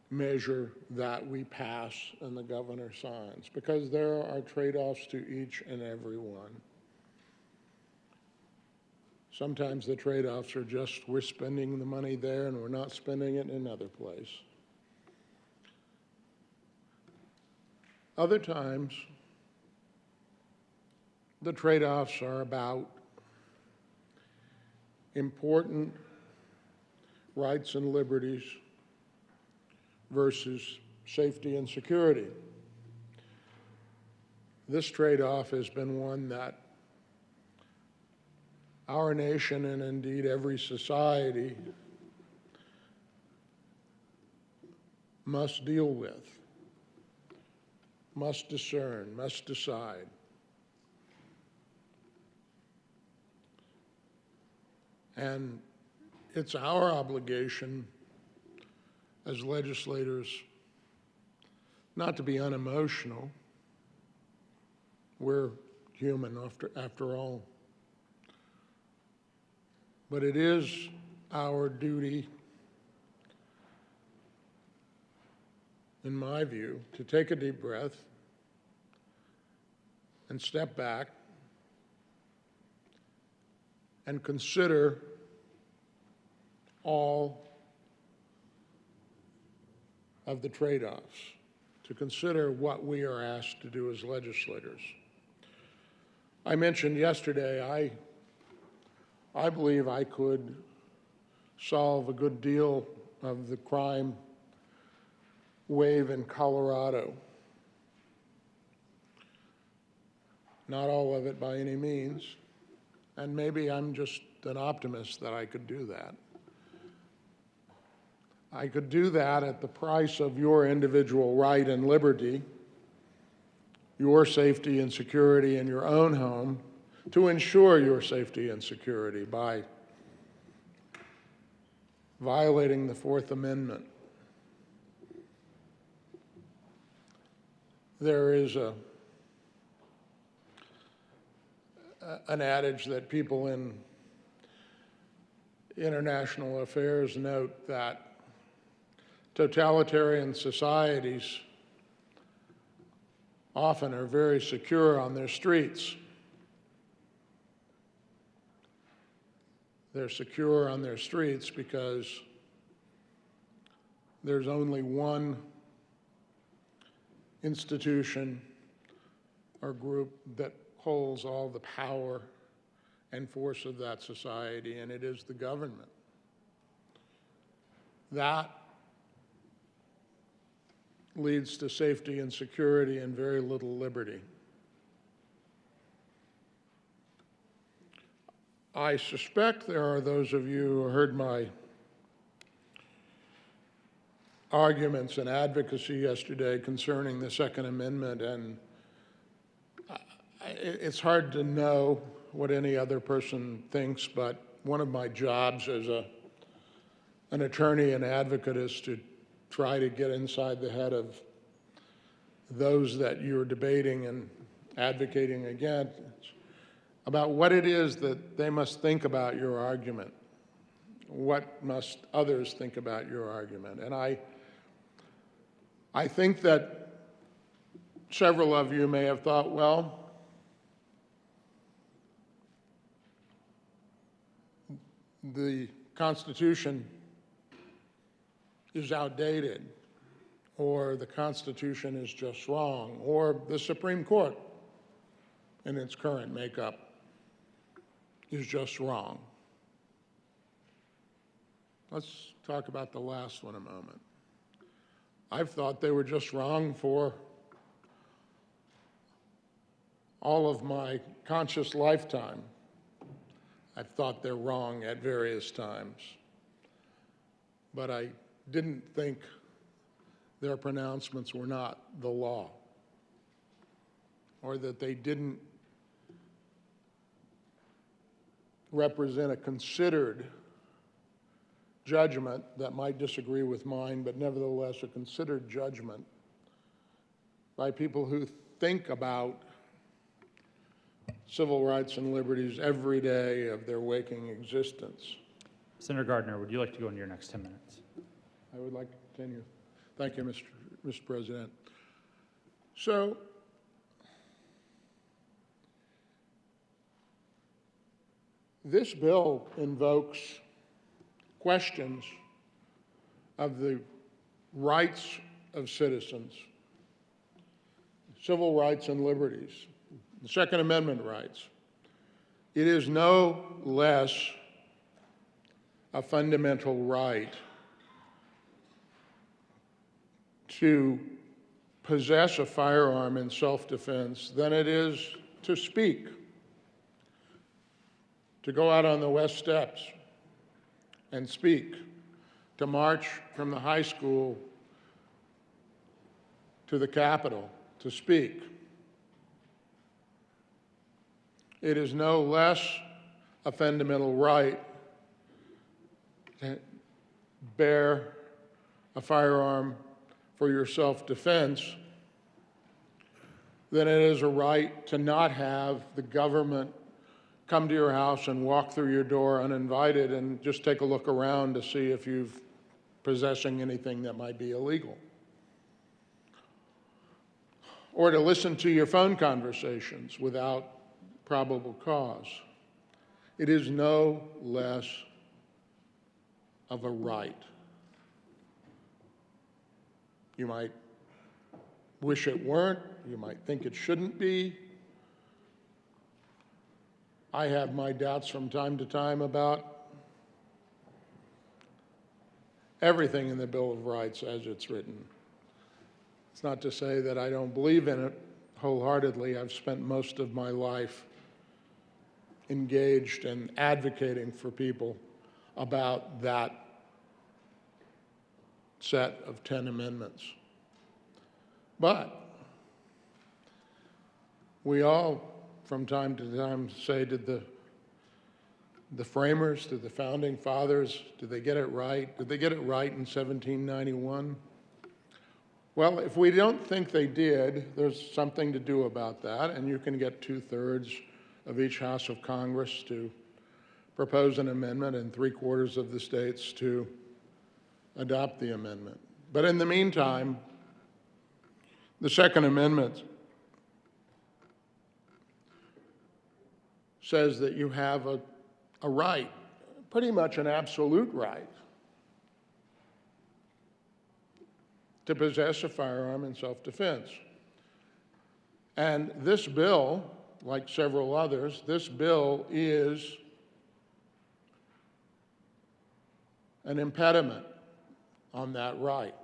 measure that we pass and the governor signs, because there are trade-offs to each and every one. Sometimes the trade-offs are just we're spending the money there and we're not spending it in another place. Other times, the trade-offs are about important rights and liberties versus safety and security. This trade-off has been one that our nation, and indeed every society, must deal with, must discern, must decide. And it's our obligation as legislators not to be unemotional. We're human after all. But it is our duty, in my view, to take a deep breath and step back and consider all of the trade-offs, to consider what we are asked to do as legislators. I mentioned yesterday, I believe I could solve a good deal of the crime wave in Colorado. Not all of it by any means, and maybe I'm just an optimist that I could do that. I could do that at the price of your individual right and liberty, your safety and security in your own home, to ensure your safety and security by violating the Fourth Amendment. There is an adage that people in international affairs note that totalitarian societies often are very secure on their streets. They're secure on their streets because there's only one institution or group that holds all the power and force of that society, and it is the government. That leads to safety and security and very little liberty. I suspect there are those of you who heard my arguments and advocacy yesterday concerning the Second Amendment, and it's hard to know what any other person thinks, but one of my jobs as an attorney and advocate is to try to get inside the head of those that you're debating and advocating against about what it is that they must think about your argument. What must others think about your argument? And I think that several of you may have thought, well, the Constitution is outdated, or the Constitution is just wrong, or the Supreme Court in its current makeup is just wrong. Let's talk about the last one a moment. I've thought they were just wrong for all of my conscious lifetime. I've thought they're wrong at various times, but I didn't think their pronouncements were not the law, or that they didn't represent a considered judgment that might disagree with mine, but nevertheless a considered judgment by people who think about civil rights and liberties every day of their waking existence. Senator Gardner, would you like to go into your next 10 minutes? I would like to continue. Thank you, Mr. President. So, this bill invokes questions of the rights of citizens, civil rights and liberties, the Second Amendment rights. It is no less a fundamental right to possess a firearm in self-defense than it is to speak, to go out on the West Steps and speak, to march from the high school to the Capitol to speak. It is no less a fundamental right to bear a firearm for your self-defense than it is a right to not have the government come to your house and walk through your door uninvited and just take a look around to see if you're possessing anything that might be illegal. or to listen to your phone conversations without probable cause. It is no less of a right. You might wish it weren't, you might think it shouldn't be. I have my doubts from time to time about everything in the Bill of Rights as it's written. It's not to say that I don't believe in it wholeheartedly. I've spent most of my life engaged in advocating for people about that set of 10 amendments. But we all, from time to time, say, did the framers, did the founding fathers, did they get it right? Did they get it right in 1791? Well, if we don't think they did, there's something to do about that, and you can get 2/3 of each House of Congress to propose an amendment and 3/4 of the states to adopt the amendment. But in the meantime, the Second Amendment says that you have a right, pretty much an absolute right, to possess a firearm in self-defense. And this bill, like several others, this bill is an impediment on that right.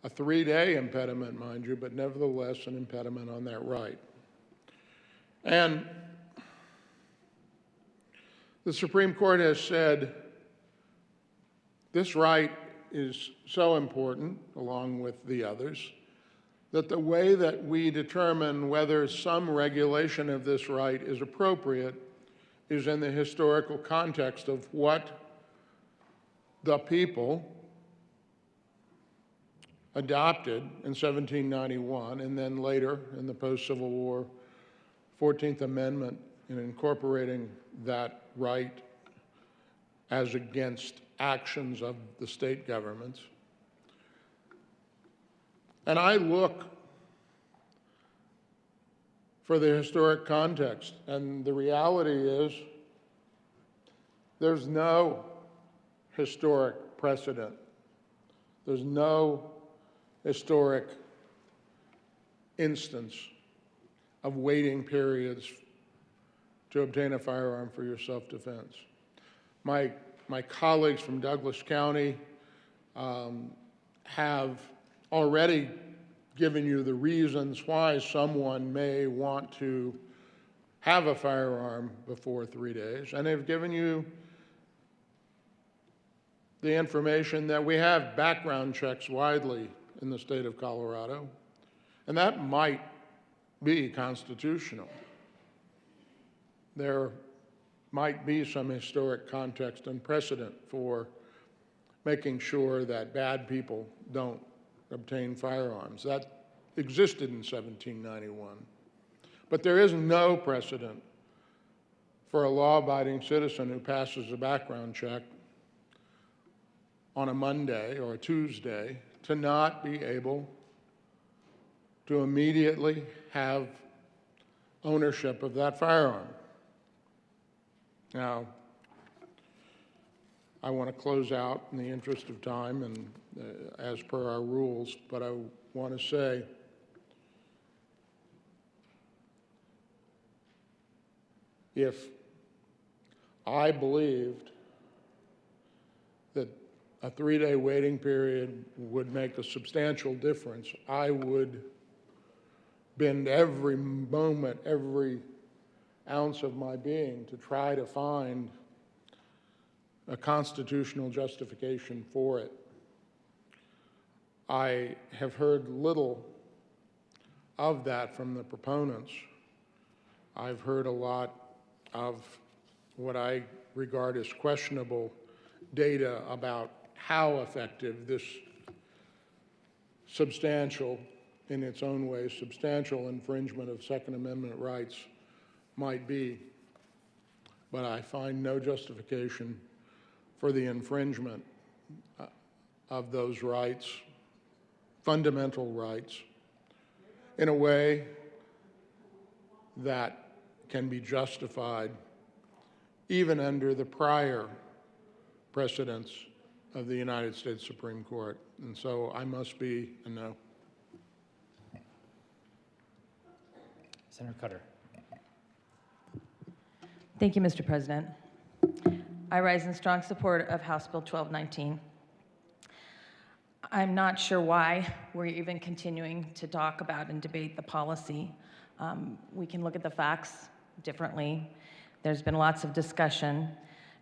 A 3-day impediment, mind you, but nevertheless an impediment on that right. And the Supreme Court has said this right is so important, along with the others, that the way that we determine whether some regulation of this right is appropriate is in the historical context of what the people adopted in 1791, and then later in the post-Civil War 14th Amendment, in incorporating that right as against actions of the state governments. And I look for the historic context, and the reality is there's no historic precedent. There's no historic instance of waiting periods to obtain a firearm for your self-defense. My colleagues from Douglas County have already given you the reasons why someone may want to have a firearm before 3 days, and they've given you the information that we have background checks widely in the state of Colorado, and that might be constitutional. There might be some historic context and precedent for making sure that bad people don't obtain firearms. That existed in 1791. But there is no precedent for a law-abiding citizen who passes a background check on a Monday or a Tuesday to not be able to immediately have ownership of that firearm. Now, I want to close out in the interest of time and as per our rules, but I want to say if I believed that a 3-day waiting period would make a substantial difference, I would bend every moment, every ounce of my being to try to find a constitutional justification for it. I have heard little of that from the proponents. I've heard a lot of what I regard as questionable data about how effective this substantial, in its own way, substantial infringement of Second Amendment rights might be. But I find no justification for the infringement of those rights fundamental rights in a way that can be justified even under the prior precedents of the United States Supreme Court. And so I must be a no. Senator Cutter. Thank you, Mr. President. I rise in strong support of House Bill 1219. I'm not sure why we're even continuing to talk about and debate the policy. We can look at the facts differently. There's been lots of discussion,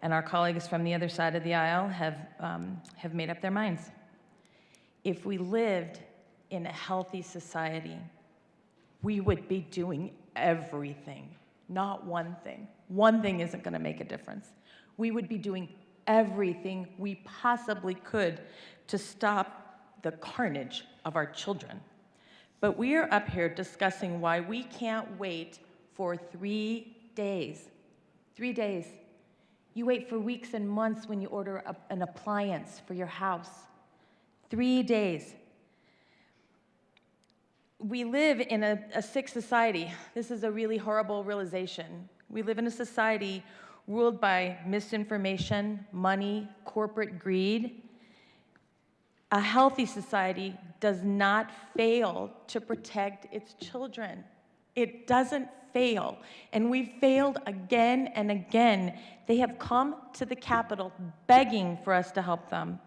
and our colleagues from the other side of the aisle have made up their minds. If we lived in a healthy society, we would be doing everything, not one thing. One thing isn't going to make a difference. We would be doing everything we possibly could to stop the carnage of our children. But we are up here discussing why we can't wait for 3 days. 3 days. You wait for weeks and months when you order an appliance for your house. 3 days. We live in a sick society. This is a really horrible realization. We live in a society ruled by misinformation, money, corporate greed. A healthy society does not fail to protect its children. It doesn't fail. And we've failed again and again. They have come to the Capitol begging for us to help them.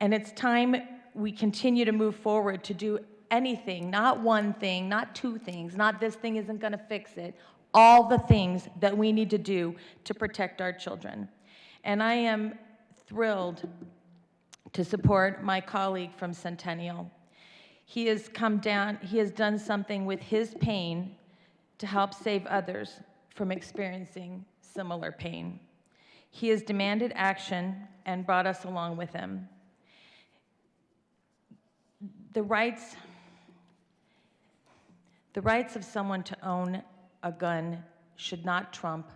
And it's time we continue to move forward to do anything, not one thing, not two things, not this thing isn't going to fix it, all the things that we need to do to protect our children. And I am thrilled to support my colleague from Centennial. He has come down, he has done something with his pain to help save others from experiencing similar pain. He has demanded action and brought us along with him. The rights of someone to own a gun should not trump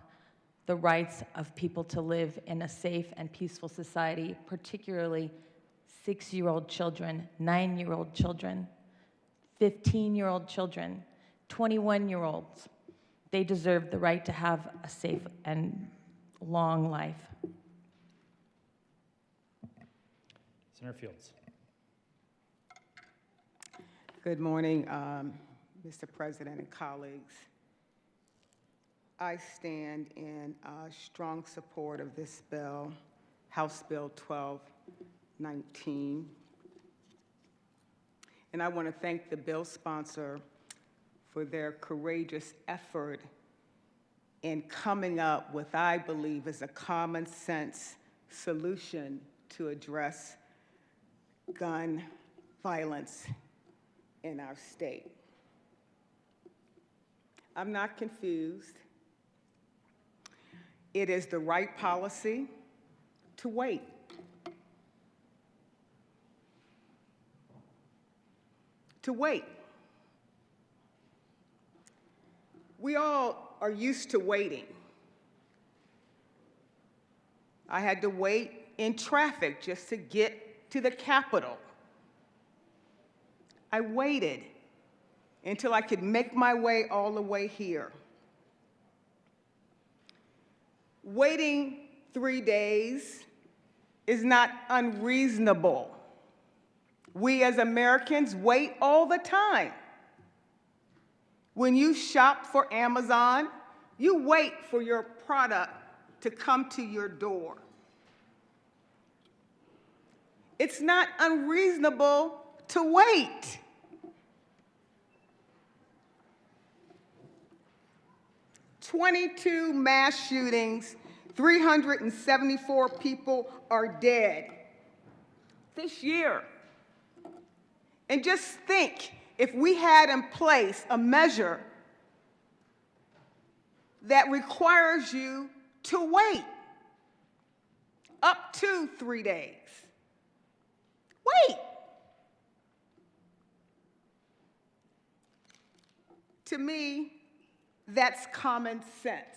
the rights of people to live in a safe and peaceful society, particularly 6-year-old children, 9-year-old children, 15-year-old children, 21-year-olds. They deserve the right to have a safe and long life. Senator Fields. Good morning, Mr. President and colleagues. I stand in strong support of this bill, House Bill 1219. And I want to thank the bill sponsor for their courageous effort in coming up with, I believe, is a common sense solution to address gun violence in our state. I'm not confused. It is the right policy to wait. To wait. We all are used to waiting. I had to wait in traffic just to get to the Capitol. I waited until I could make my way all the way here. Waiting 3 days is not unreasonable. We as Americans wait all the time. When you shop for Amazon, you wait for your product to come to your door. It's not unreasonable to wait. "22 mass shootings, 374 people are dead this year. And just think, if we had in place a measure that requires you to wait up to 3 days. Wait. To me, that's common sense.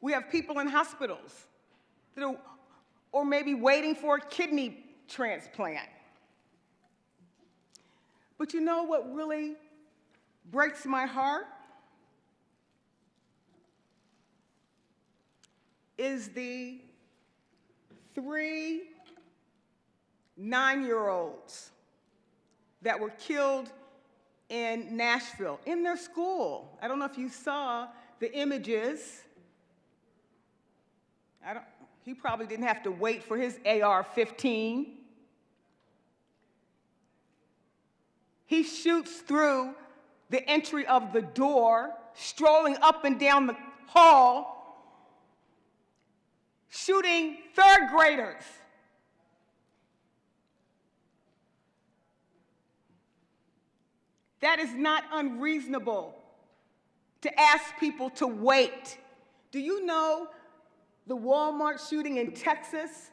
We have people in hospitals that are, or maybe waiting for a kidney transplant. But you know what really breaks my heart? Is the 3 9-year-olds that were killed in Nashville, in their school. I don't know if you saw the images. He probably didn't have to wait for his AR-15. He shoots through the entry of the door, strolling up and down the hall, shooting third graders. That is not unreasonable to ask people to wait. Do you know the Walmart shooting in Texas?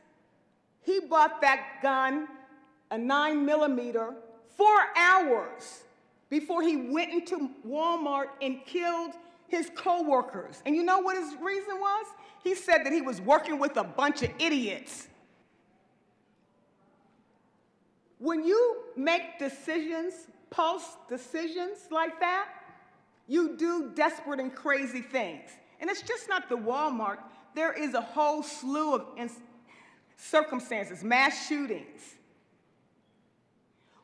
He bought that gun, a 9mm, 4 hours before he went into Walmart and killed his coworkers. And you know what his reason was? He said that he was working with a bunch of idiots. When you make decisions, pulse decisions like that, you do desperate and crazy things. And it's just not the Walmart. There is a whole slew of circumstances, mass shootings,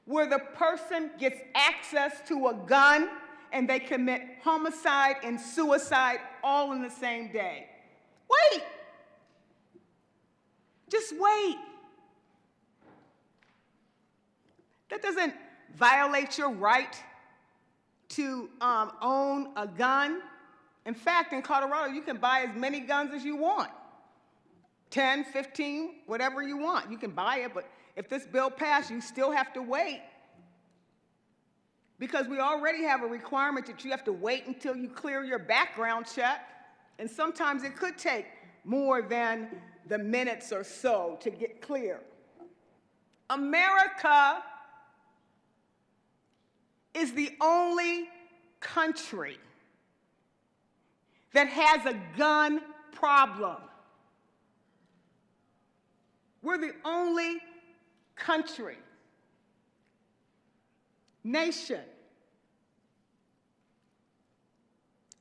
where the person gets access to a gun and they commit homicide and suicide all in the same day. Wait. Just wait. That doesn't violate your right to own a gun. In fact, in Colorado, you can buy as many guns as you want. 10, 15, whatever you want. You can buy it, but if this bill passed, you still have to wait. Because we already have a requirement that you have to wait until you clear your background check. And sometimes it could take more than the minutes or so to get clear. America is the only country that has a gun problem. We're the only country, nation,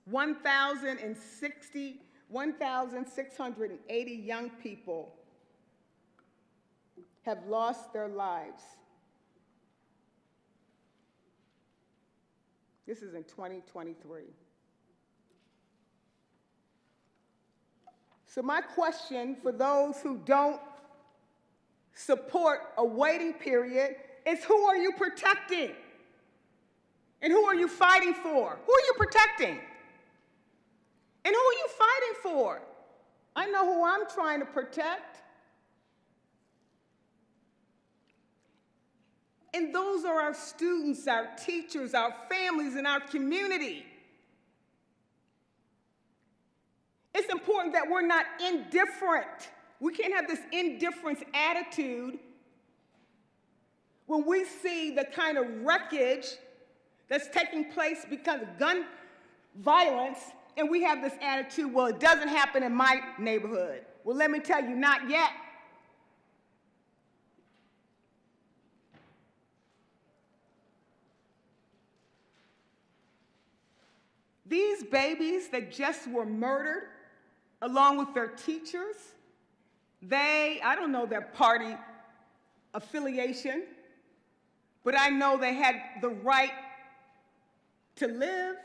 1,680 young people have lost their lives. This is in 2023. So my question for those who don't support a waiting period is, who are you protecting? And who are you fighting for? Who are you protecting? And who are you fighting for? I know who I'm trying to protect. And those are our students, our teachers, our families, and our community. It's important that we're not indifferent. We can't have this indifference attitude when we see the kind of wreckage that's taking place because of gun violence, and we have this attitude, well, it doesn't happen in my neighborhood. Well, let me tell you, not yet. These babies that just were murdered, along with their teachers, I don't know their party affiliation, but I know they had the right to live.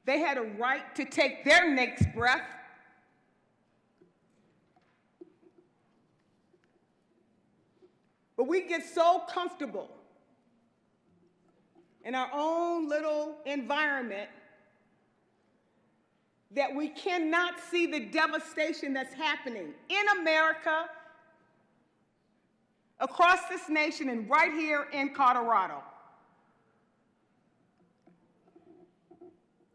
They had a right to take their next breath. But we get so comfortable in our own little environment that we cannot see the devastation that's happening in America, across this nation, and right here in Colorado.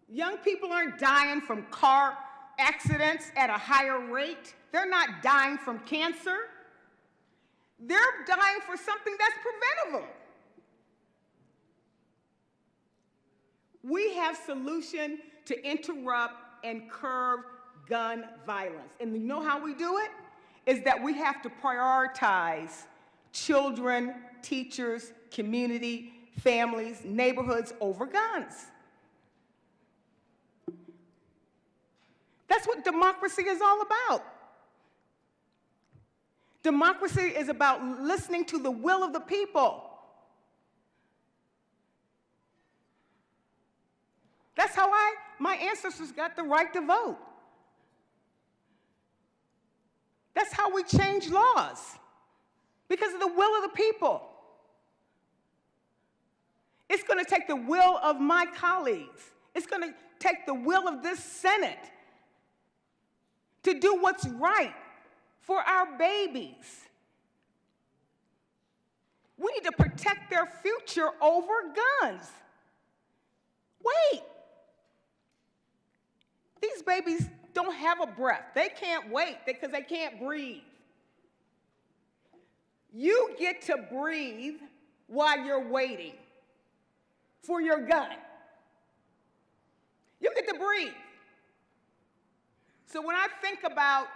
Young people aren't dying from car accidents at a higher rate. They're not dying from cancer. They're dying for something that's preventable. We have solution to interrupt and curb gun violence. And you know how we do it? is that we have to prioritize children, teachers, community, families, neighborhoods over guns. That's what democracy is all about. Democracy is about listening to the will of the people. That's how my ancestors got the right to vote. That's how we change laws, because of the will of the people. It's going to take the will of my colleagues. It's going to take the will of this Senate to do what's right for our babies. We need to protect their future over guns. Wait. These babies don't have a breath. They can't wait because they can't breathe. You get to breathe while you're waiting for your gun. You get to breathe. So when I think about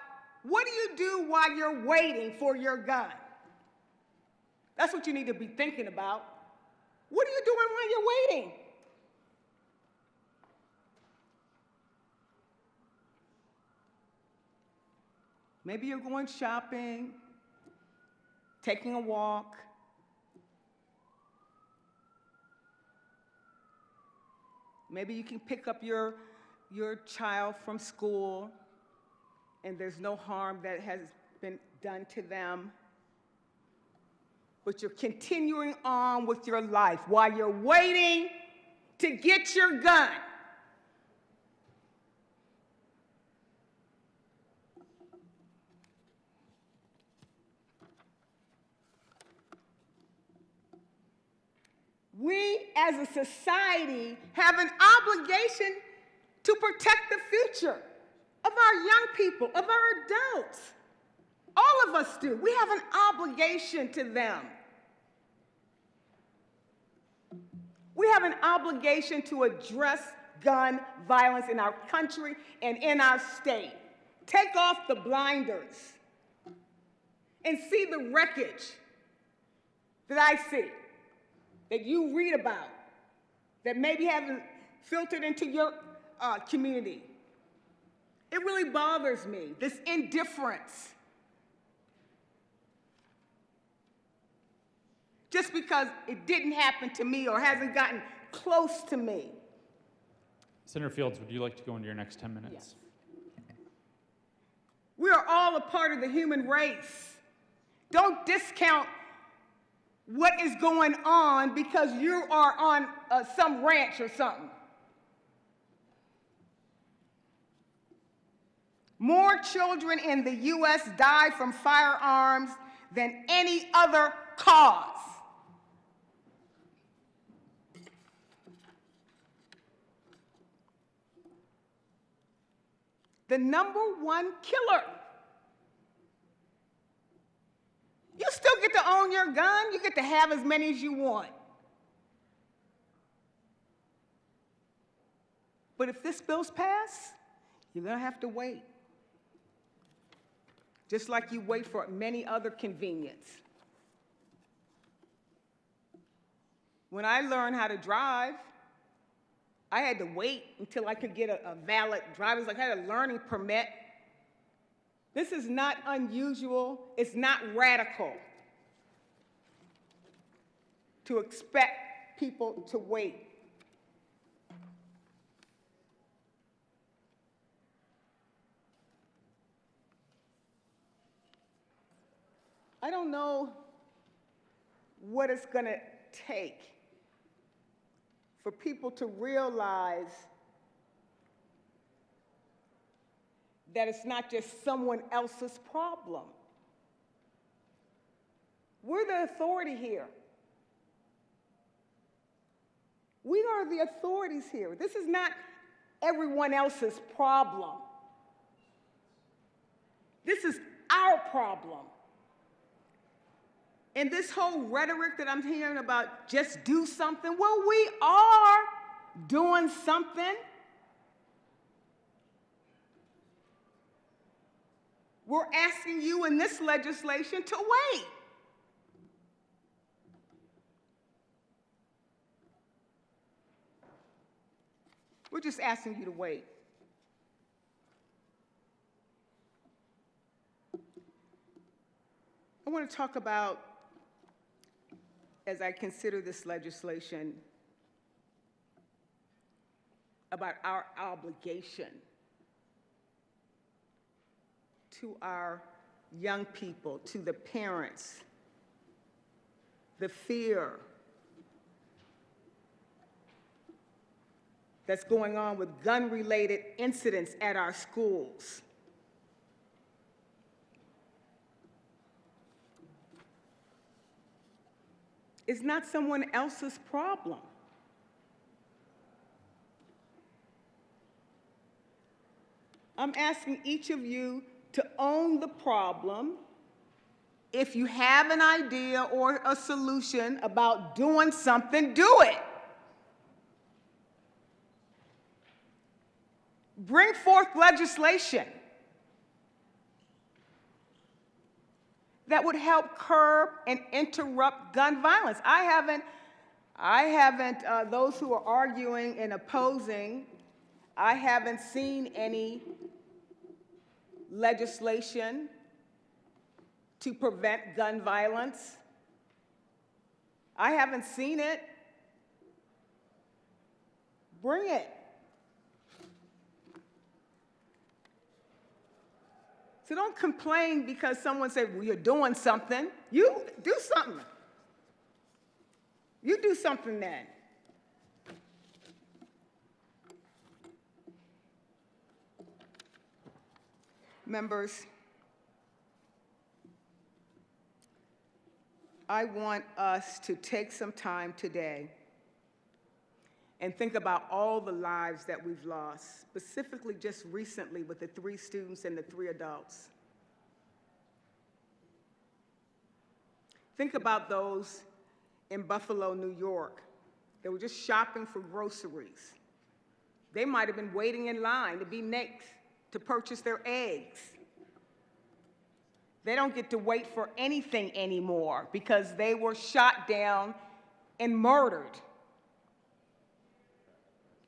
what do you do while you're waiting for your gun, that's what you need to be thinking about. What are you doing while you're waiting? Maybe you're going shopping, taking a walk. Maybe you can pick up your child from school and there's no harm that has been done to them. But you're continuing on with your life while you're waiting to get your gun. We as a society have an obligation to protect the future of our young people, of our adults. All of us do. We have an obligation to them. We have an obligation to address gun violence in our country and in our state. Take off the blinders and see the wreckage that I see, that you read about, that maybe haven't filtered into your community. It really bothers me, this indifference. Just because it didn't happen to me or hasn't gotten close to me. Senator Fields, would you like to go into your next 10 minutes? Yes. We are all a part of the human race. Don't discount what is going on because you are on some ranch or something. More children in the U.S. die from firearms than any other cause. The number one killer. You still get to own your gun. You get to have as many as you want. But if this bill's passed, you're going to have to wait. Just like you wait for many other convenience. When I learned how to drive, I had to wait until I could get a valid driver's license. I had a learning permit. This is not unusual. It's not radical to expect people to wait. I don't know what it's going to take for people to realize that it's not just someone else's problem. We're the authority here. We are the authorities here. This is not everyone else's problem. This is our problem. And this whole rhetoric that I'm hearing about just do something, well, we are doing something. We're asking you in this legislation to wait. We're just asking you to wait. I want to talk about, as I consider this legislation, about our obligation to our young people, to the parents, the fear that's going on with gun-related incidents at our schools. It's not someone else's problem. I'm asking each of you to own the problem. If you have an idea or a solution about doing something, do it. Bring forth legislation that would help curb and interrupt gun violence. I haven't, those who are arguing and opposing, I haven't seen any legislation to prevent gun violence. I haven't seen it. Bring it. So don't complain because someone said, well, you're doing something. You do something. You do something then. Members, I want us to take some time today and think about all the lives that we've lost, specifically just recently with the 3 students and the 3 adults. Think about those in Buffalo, New York. They were just shopping for groceries. They might have been waiting in line to be next to purchase their eggs. They don't get to wait for anything anymore because they were shot down and murdered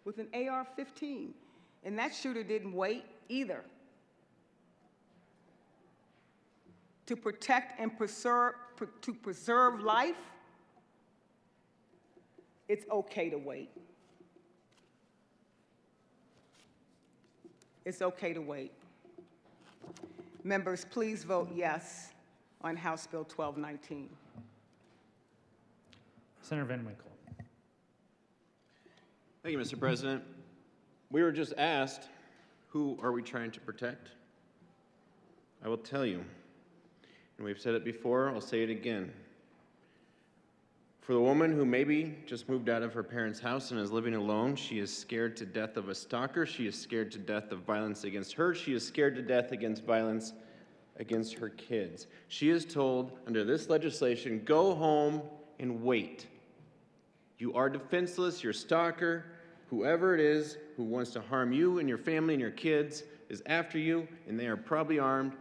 with an AR-15. And that shooter didn't wait either. To protect and preserve life, it's okay to wait. It's okay to wait. Members, please vote yes on House Bill 1219. Senator Van Winkle. Thank you, Mr. President. We were just asked, who are we trying to protect? I will tell you, and we've said it before, I'll say it again. For the woman who maybe just moved out of her parents' house and is living alone, she is scared to death of a stalker. She is scared to death of violence against her. She is scared to death against violence against her kids. She is told under this legislation, go home and wait. You are defenseless, your stalker, whoever it is who wants to harm you and your family and your kids is after you, and they are probably armed,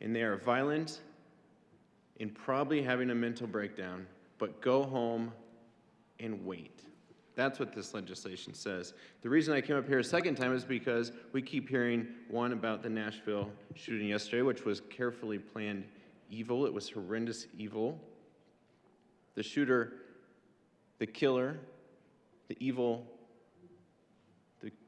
and they are violent, and probably having a mental breakdown. But go home and wait. That's what this legislation says. The reason I came up here a second time is because we keep hearing, one, about the Nashville shooting yesterday, which was carefully planned evil. It was horrendous evil. The shooter, the killer, the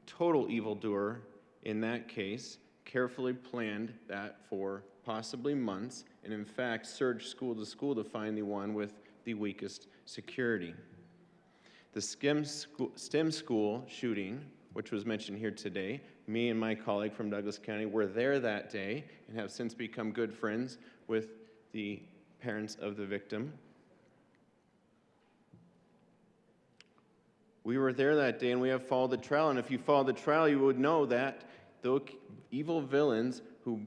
total evildoer in that case, carefully planned that for possibly months, and in fact searched school to school to find the one with the weakest security. The STEM school shooting, which was mentioned here today, me and my colleague from Douglas County were there that day and have since become good friends with the parents of the victim. We were there that day and we have followed the trial, and if you followed the trial, you would know that the evil villains who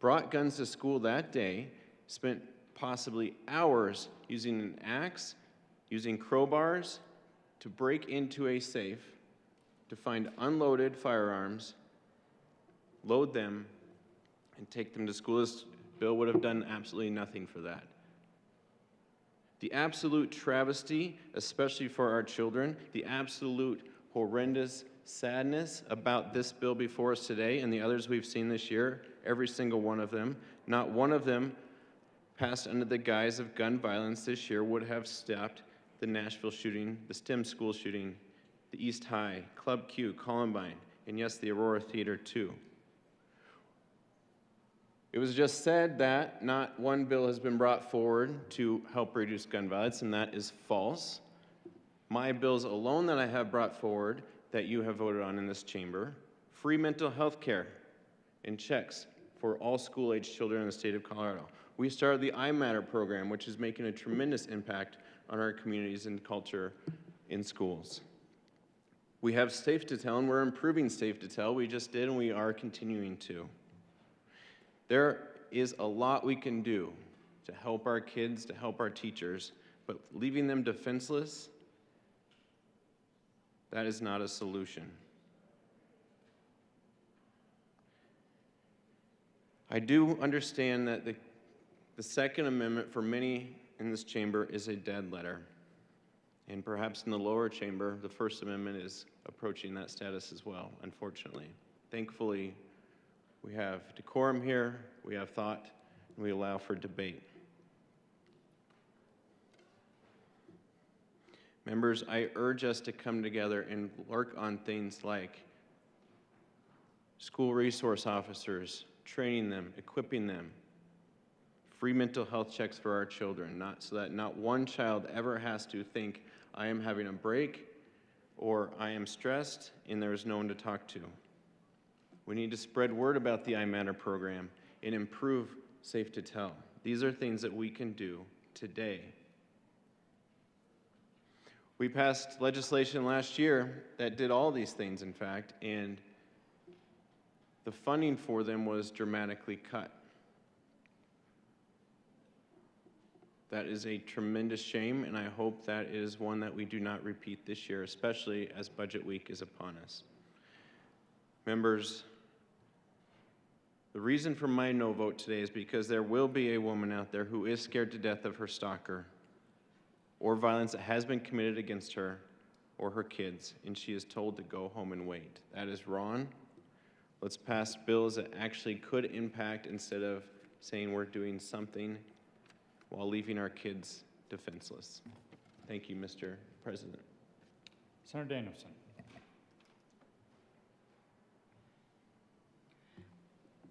brought guns to school that day spent possibly hours using an axe, using crowbars to break into a safe, to find unloaded firearms, load them, and take them to school. This bill would have done absolutely nothing for that. The absolute travesty, especially for our children, the absolute horrendous sadness about this bill before us today and the others we've seen this year, every single one of them, not one of them passed under the guise of gun violence this year would have stopped the Nashville shooting, the STEM school shooting, the East High, Club Q, Columbine, and yes, the Aurora Theater too. It was just said that not one bill has been brought forward to help reduce gun violence, and that is false. My bills alone that I have brought forward that you have voted on in this chamber, free mental health care and checks for all school-age children in the state of Colorado. We started the iMatter program, which is making a tremendous impact on our communities and culture in schools. We have Safe to Tell, and we're improving Safe to Tell. We just did, and we are continuing to. There is a lot we can do to help our kids, to help our teachers, but leaving them defenseless, that is not a solution. I do understand that the Second Amendment for many in this chamber is a dead letter. And perhaps in the lower chamber, the First Amendment is approaching that status as well, unfortunately. Thankfully, we have decorum here, we have thought, and we allow for debate. Members, I urge us to come together and work on things like school resource officers, training them, equipping them, free mental health checks for our children, so that not one child ever has to think, I am having a break, or I am stressed, and there is no one to talk to. We need to spread word about the iMatter program and improve Safe to Tell. These are things that we can do today. We passed legislation last year that did all these things, in fact, and the funding for them was dramatically cut. That is a tremendous shame, and I hope that is one that we do not repeat this year, especially as Budget Week is upon us. Members, the reason for my no vote today is because there will be a woman out there who is scared to death of her stalker or violence that has been committed against her or her kids, and she is told to go home and wait. That is wrong. Let's pass bills that actually could impact instead of saying we're doing something while leaving our kids defenseless. Thank you, Mr. President. Senator Danielson.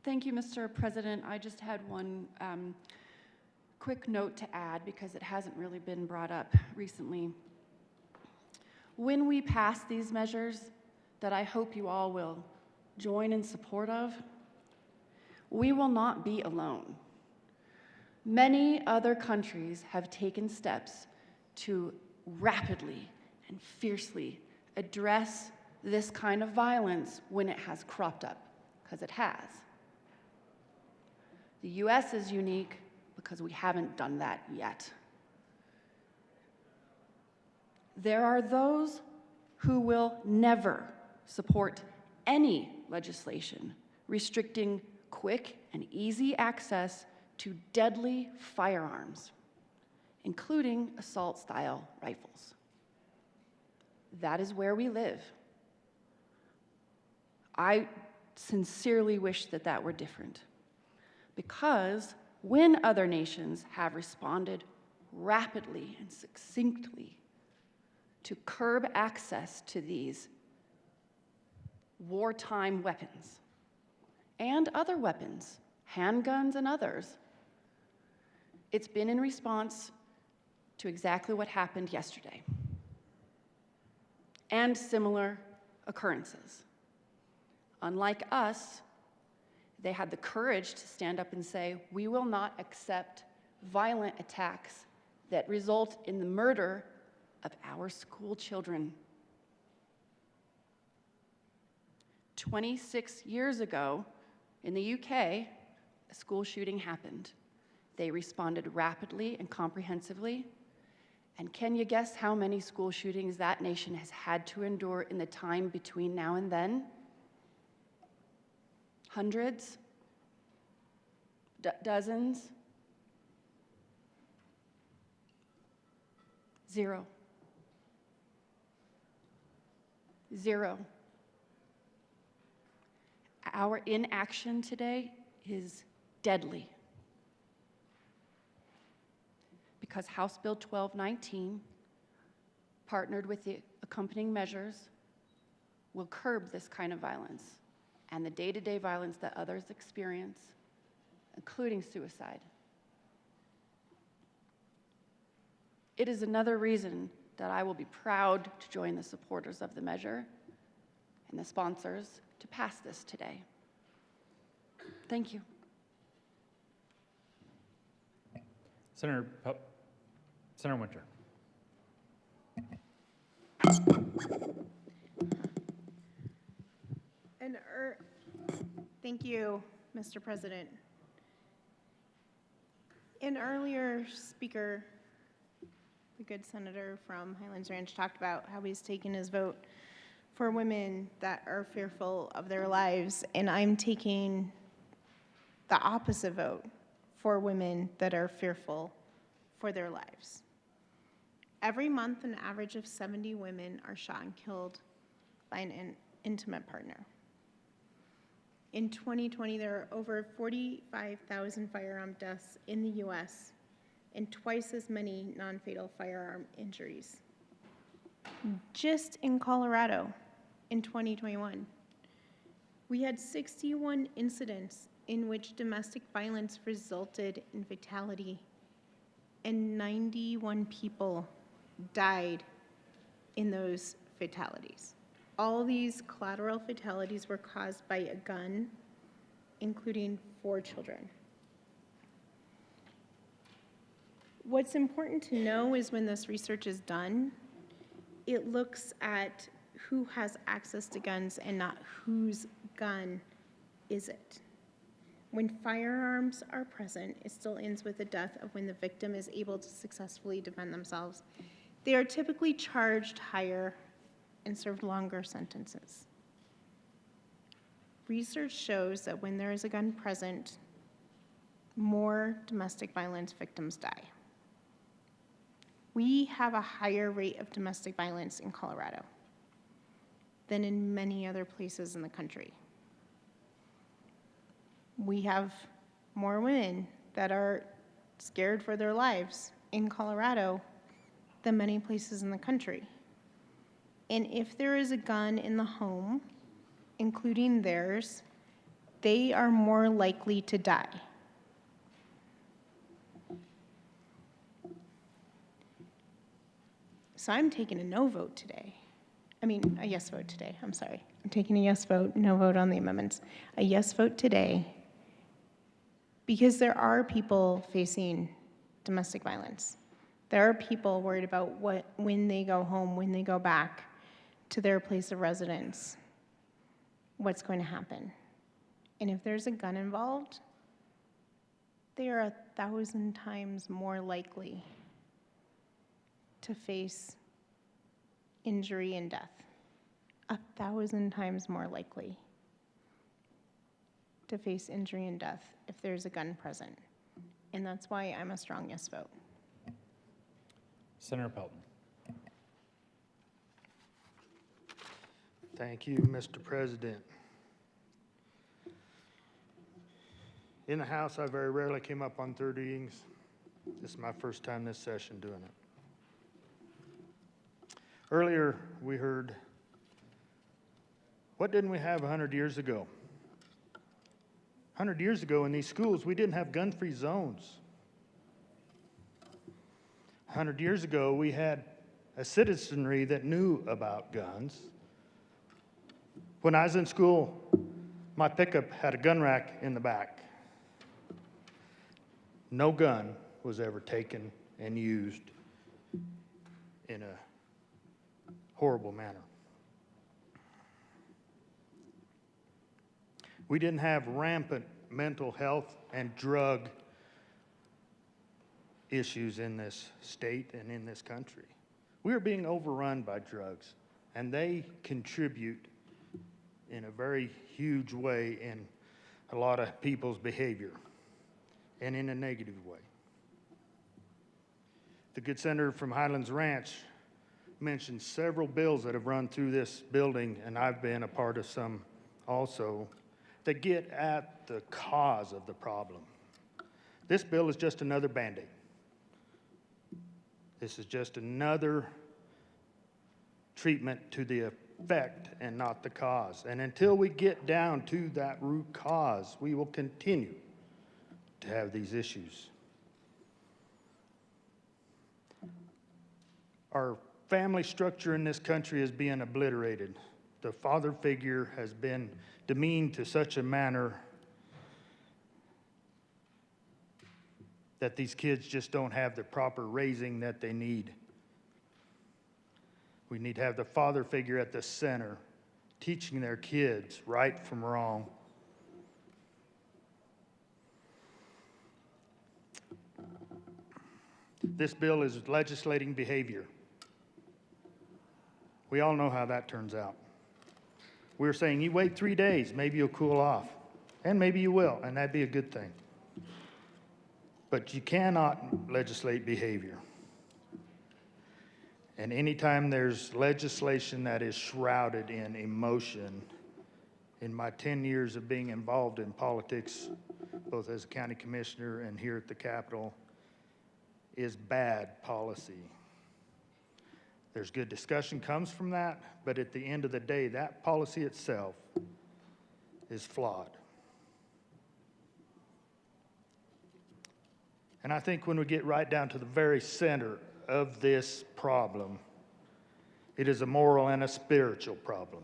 Thank you, Mr. President. I just had one quick note to add because it hasn't really been brought up recently. When we pass these measures that I hope you all will join in support of, we will not be alone. Many other countries have taken steps to rapidly and fiercely address this kind of violence when it has cropped up, because it has. The US is unique because we haven't done that yet. There are those who will never support any legislation restricting quick and easy access to deadly firearms, including assault-style rifles. That is where we live. I sincerely wish that that were different, because when other nations have responded rapidly and succinctly to curb access to these wartime weapons and other weapons, handguns and others, it's been in response to exactly what happened yesterday and similar occurrences. Unlike us, they had the courage to stand up and say, we will not accept violent attacks that result in the murder of our school children. 26 years ago, in the UK, a school shooting happened. They responded rapidly and comprehensively. And can you guess how many school shootings that nation has had to endure in the time between now and then? Hundreds? dozens. Zero. Zero. Our inaction today is deadly. Because House Bill 1219, partnered with the accompanying measures, will curb this kind of violence and the day-to-day violence that others experience, including suicide. It is another reason that I will be proud to join the supporters of the measure and the sponsors to pass this today. Thank you. Senator Winter. Thank you, Mr. President. An earlier speaker, the good senator from Highlands Ranch, talked about how he's taken his vote for women that are fearful of their lives, and I'm taking the opposite vote for women that are fearful for their lives. Every month, an average of 70 women are shot and killed by an intimate partner. In 2020, there are over 45,000 firearm deaths in the U.S. and twice as many non-fatal firearm injuries. Just in Colorado, in 2021, we had 61 incidents in which domestic violence resulted in fatality, and 91 people died in those fatalities. All these collateral fatalities were caused by a gun, including 4 children. What's important to know is when this research is done, it looks at who has access to guns and not whose gun is it. When firearms are present, it still ends with the death of when the victim is able to successfully defend themselves. They are typically charged higher and served longer sentences. Research shows that when there is a gun present, more domestic violence victims die. We have a higher rate of domestic violence in Colorado than in many other places in the country. We have more women that are scared for their lives in Colorado than many places in the country. And if there is a gun in the home, including theirs, they are more likely to die. So I'm taking a no vote today. A yes vote today, I'm sorry. I'm taking a yes vote, no vote on the amendments. A yes vote today because there are people facing domestic violence. There are people worried about when they go home, when they go back to their place of residence, what's going to happen. And if there's a gun involved, they are 1,000 times more likely to face injury and death. 1,000 times more likely to face injury and death if there's a gun present. And that's why I'm a strong yes vote. Senator Pelton. Thank you, Mr. President. In the House, I very rarely came up on third readings. This is my first time this session doing it. Earlier, we heard, what didn't we have 100 years ago? 100 years ago in these schools, we didn't have gun-free zones. 100 years ago, we had a citizenry that knew about guns. When I was in school, my pickup had a gun rack in the back. No gun was ever taken and used in a horrible manner. We didn't have rampant mental health and drug issues in this state and in this country. We are being overrun by drugs, and they contribute in a very huge way in a lot of people's behavior. and in a negative way. The good senator from Highlands Ranch mentioned several bills that have run through this building, and I've been a part of some also, that get at the cause of the problem. This bill is just another Band-Aid. This is just another treatment to the effect and not the cause. And until we get down to that root cause, we will continue to have these issues. Our family structure in this country is being obliterated. The father figure has been demeaned to such a manner that these kids just don't have the proper raising that they need. We need to have the father figure at the center, teaching their kids right from wrong. This bill is legislating behavior. We all know how that turns out. We're saying, you wait 3 days, maybe you'll cool off. And maybe you will, and that'd be a good thing. But you cannot legislate behavior. And anytime there's legislation that is shrouded in emotion, in my 10 years of being involved in politics, both as a county commissioner and here at the Capitol, is bad policy. There's good discussion comes from that, but at the end of the day, that policy itself is flawed. And I think when we get right down to the very center of this problem, it is a moral and a spiritual problem.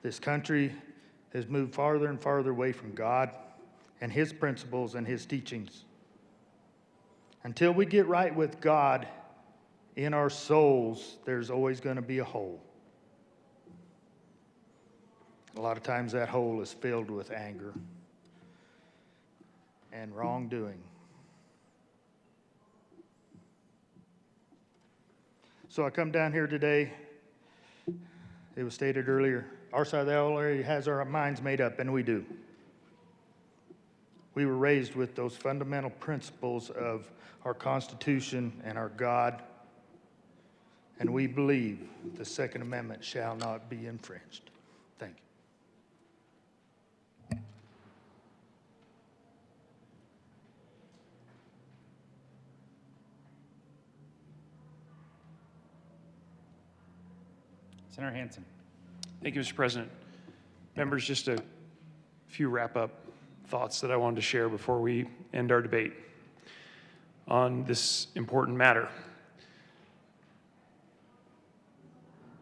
This country has moved farther and farther away from God and His principles and His teachings. Until we get right with God in our souls, there's always going to be a hole. A lot of times that hole is filled with anger and wrongdoing. So I come down here today, it was stated earlier, our side of the aisle area has our minds made up, and we do. We were raised with those fundamental principles of our Constitution and our God, and we believe the Second Amendment shall not be infringed. Thank you. Senator Hansen. Thank you, Mr. President. Members, just a few wrap-up thoughts that I wanted to share before we end our debate on this important matter.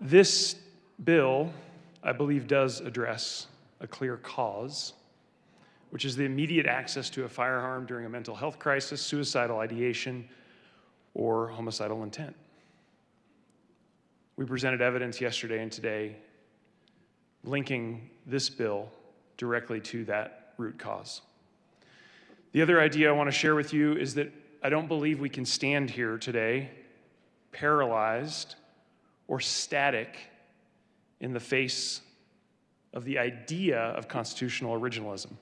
This bill, I believe, does address a clear cause, which is the immediate access to a firearm during a mental health crisis, suicidal ideation, or homicidal intent. We presented evidence yesterday and today linking this bill directly to that root cause. The other idea I want to share with you is that I don't believe we can stand here today paralyzed or static in the face of the idea of constitutional originalism.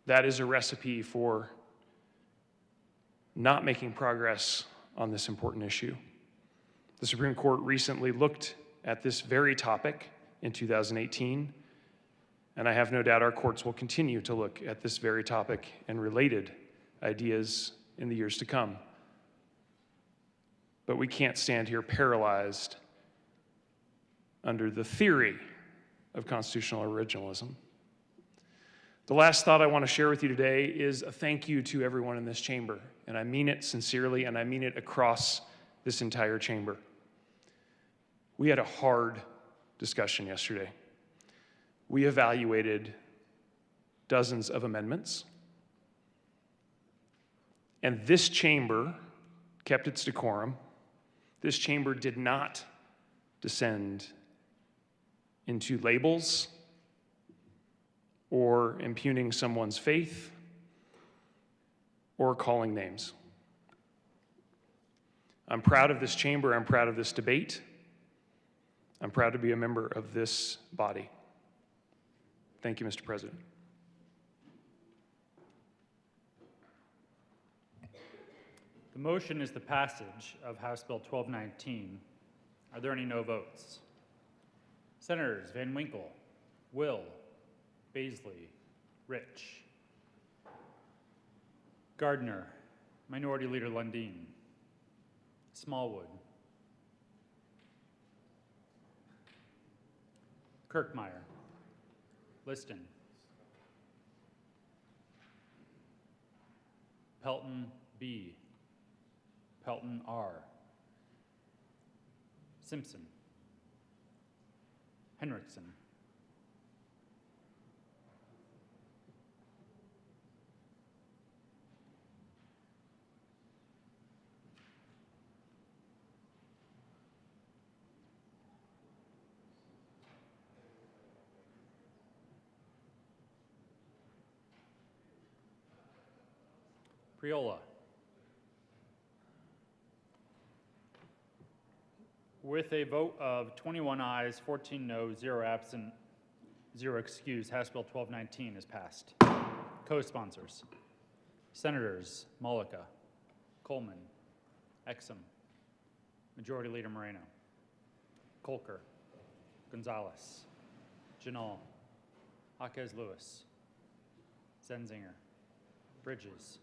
That is a recipe for not making progress on this important issue. The Supreme Court recently looked at this very topic in 2018, and I have no doubt our courts will continue to look at this very topic and related ideas in the years to come. But we can't stand here paralyzed under the theory of constitutional originalism. The last thought I want to share with you today is a thank you to everyone in this chamber, and I mean it sincerely, and I mean it across this entire chamber. We had a hard discussion yesterday. We evaluated dozens of amendments, and this chamber kept its decorum. This chamber did not descend into labels or impugning someone's faith or calling names. I'm proud of this chamber. I'm proud of this debate. I'm proud to be a member of this body. Thank you, Mr. President. The motion is the passage of House Bill 1219. Are there any no votes? Senators Van Winkle, Will, Baisley, Rich. Gardner, Minority Leader Lundin, Smallwood, Kirkmeyer, Liston, Pelton B, Pelton R, Simpson, Henriksen, Priola. With a vote of 21 ayes, 14 noes, 0 absent, 0 excused, House Bill 1219 is passed. Co-sponsors: Senators Mullica, Coleman, Exum, Majority Leader Moreno, Kolker, Gonzalez, Janal, Jaquez Lewis, Zenzinger, Bridges,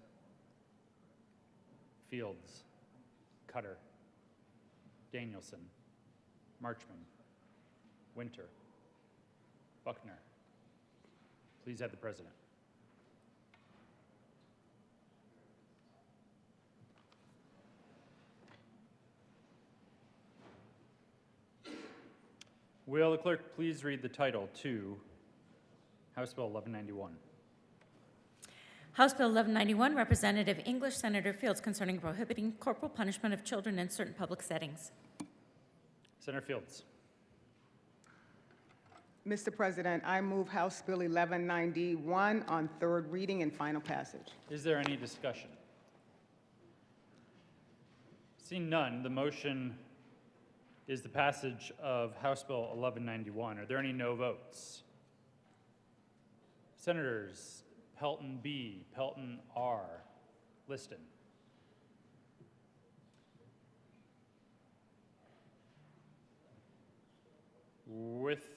Fields, Cutter, Danielson, Marchman, Winter, Buckner. Please have the president. Will the clerk please read the title to House Bill 1191? House Bill 1191, Representative English, Senator Fields, concerning prohibiting corporal punishment of children in certain public settings. Senator Fields. Mr. President, I move House Bill 1191 on third reading and final passage. Is there any discussion? Seeing none, the motion is the passage of House Bill 1191. Are there any no votes? Senators Pelton B, Pelton R, Liston. With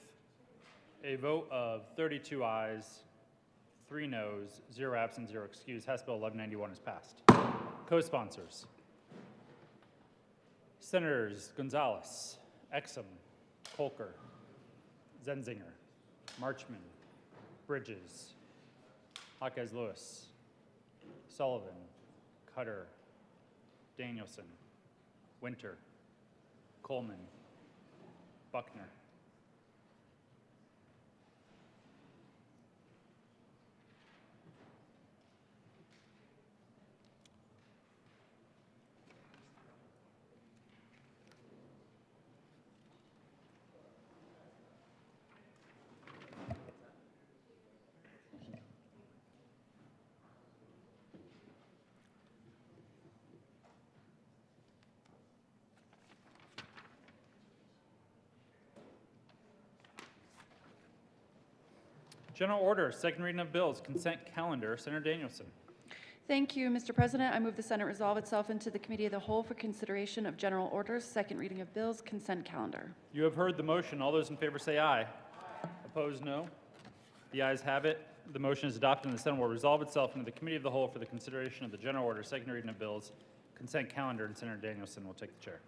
a vote of 32 ayes, 3 noes, 0 absent, 0 excused, House Bill 1191 is passed. Co-sponsors: Senators Gonzalez, Exum, Kolker, Zenzinger, Marchman, Bridges, Jaquez Lewis, Sullivan, Cutter, Danielson, Winter, Coleman, Buckner. General order, second reading of bills, consent calendar. Senator Danielson. Thank you, Mr. President. I move the Senate resolve itself into the Committee of the Whole for consideration of general orders, second reading of bills, consent calendar. You have heard the motion. All those in favor say aye. Opposed, no. The ayes have it. The motion is adopted, and the Senate will resolve itself into the Committee of the Whole for the consideration of the general order, second reading of bills, consent calendar, and Senator Danielson will take the chair.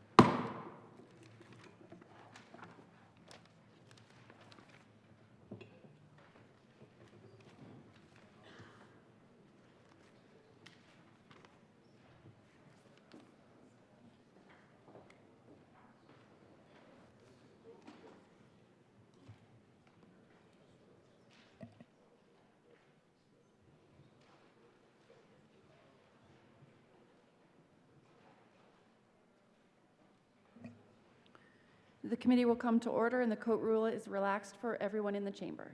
The committee will come to order and the court rule is relaxed for everyone in the chamber.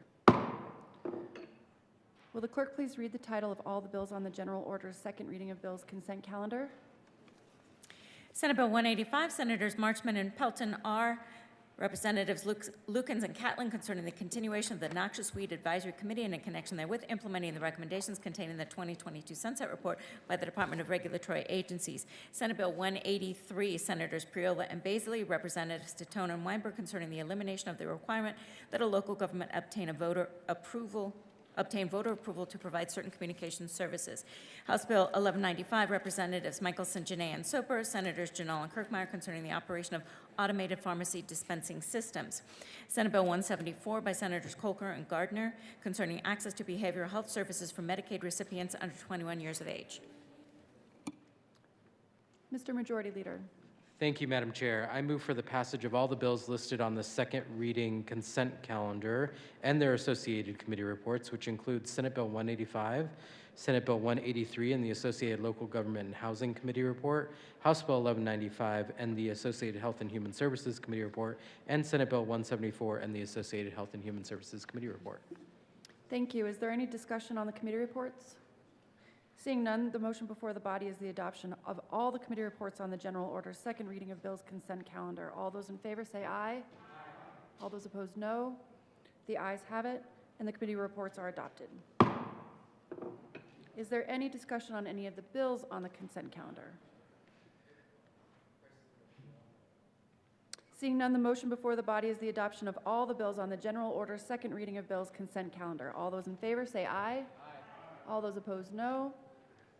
Will the clerk please read the title of all the bills on the general order's second reading of bills consent calendar? Senate Bill 185, Senators Marchman and Pelton R. Representatives Lukens and Catlin concerning the continuation of the Noxious Weed Advisory Committee and in connection therewith implementing the recommendations contained in the 2022 Sunset Report by the Department of Regulatory Agencies. Senate Bill 183, Senators Priola and Baisley. Representatives Titone and Weinberg concerning the elimination of the requirement that a local government obtain voter approval to provide certain communication services. House Bill 1195, Representatives Michelson, Janae, and Soper. Senators Janal and Kirkmeyer concerning the operation of automated pharmacy dispensing systems. Senate Bill 174 by Senators Kolker and Gardner concerning access to behavioral health services for Medicaid recipients under 21 years of age. Mr. Majority Leader. Thank you, Madam Chair. I move for the passage of all the bills listed on the second reading consent calendar and their associated committee reports, which include Senate Bill 185, Senate Bill 183 and the associated Local Government and Housing Committee report, House Bill 1195 and the associated Health and Human Services Committee report, and Senate Bill 174 and the associated Health and Human Services Committee report. Thank you. Is there any discussion on the committee reports? Seeing none, the motion before the body is the adoption of all the committee reports on the general order, second reading of bills consent calendar. All those in favor say aye. All those opposed, no. The ayes have it, and the committee reports are adopted. Is there any discussion on any of the bills on the consent calendar? Seeing none, the motion before the body is the adoption of all the bills on the general order, second reading of bills consent calendar. All those in favor say aye. All those opposed, no.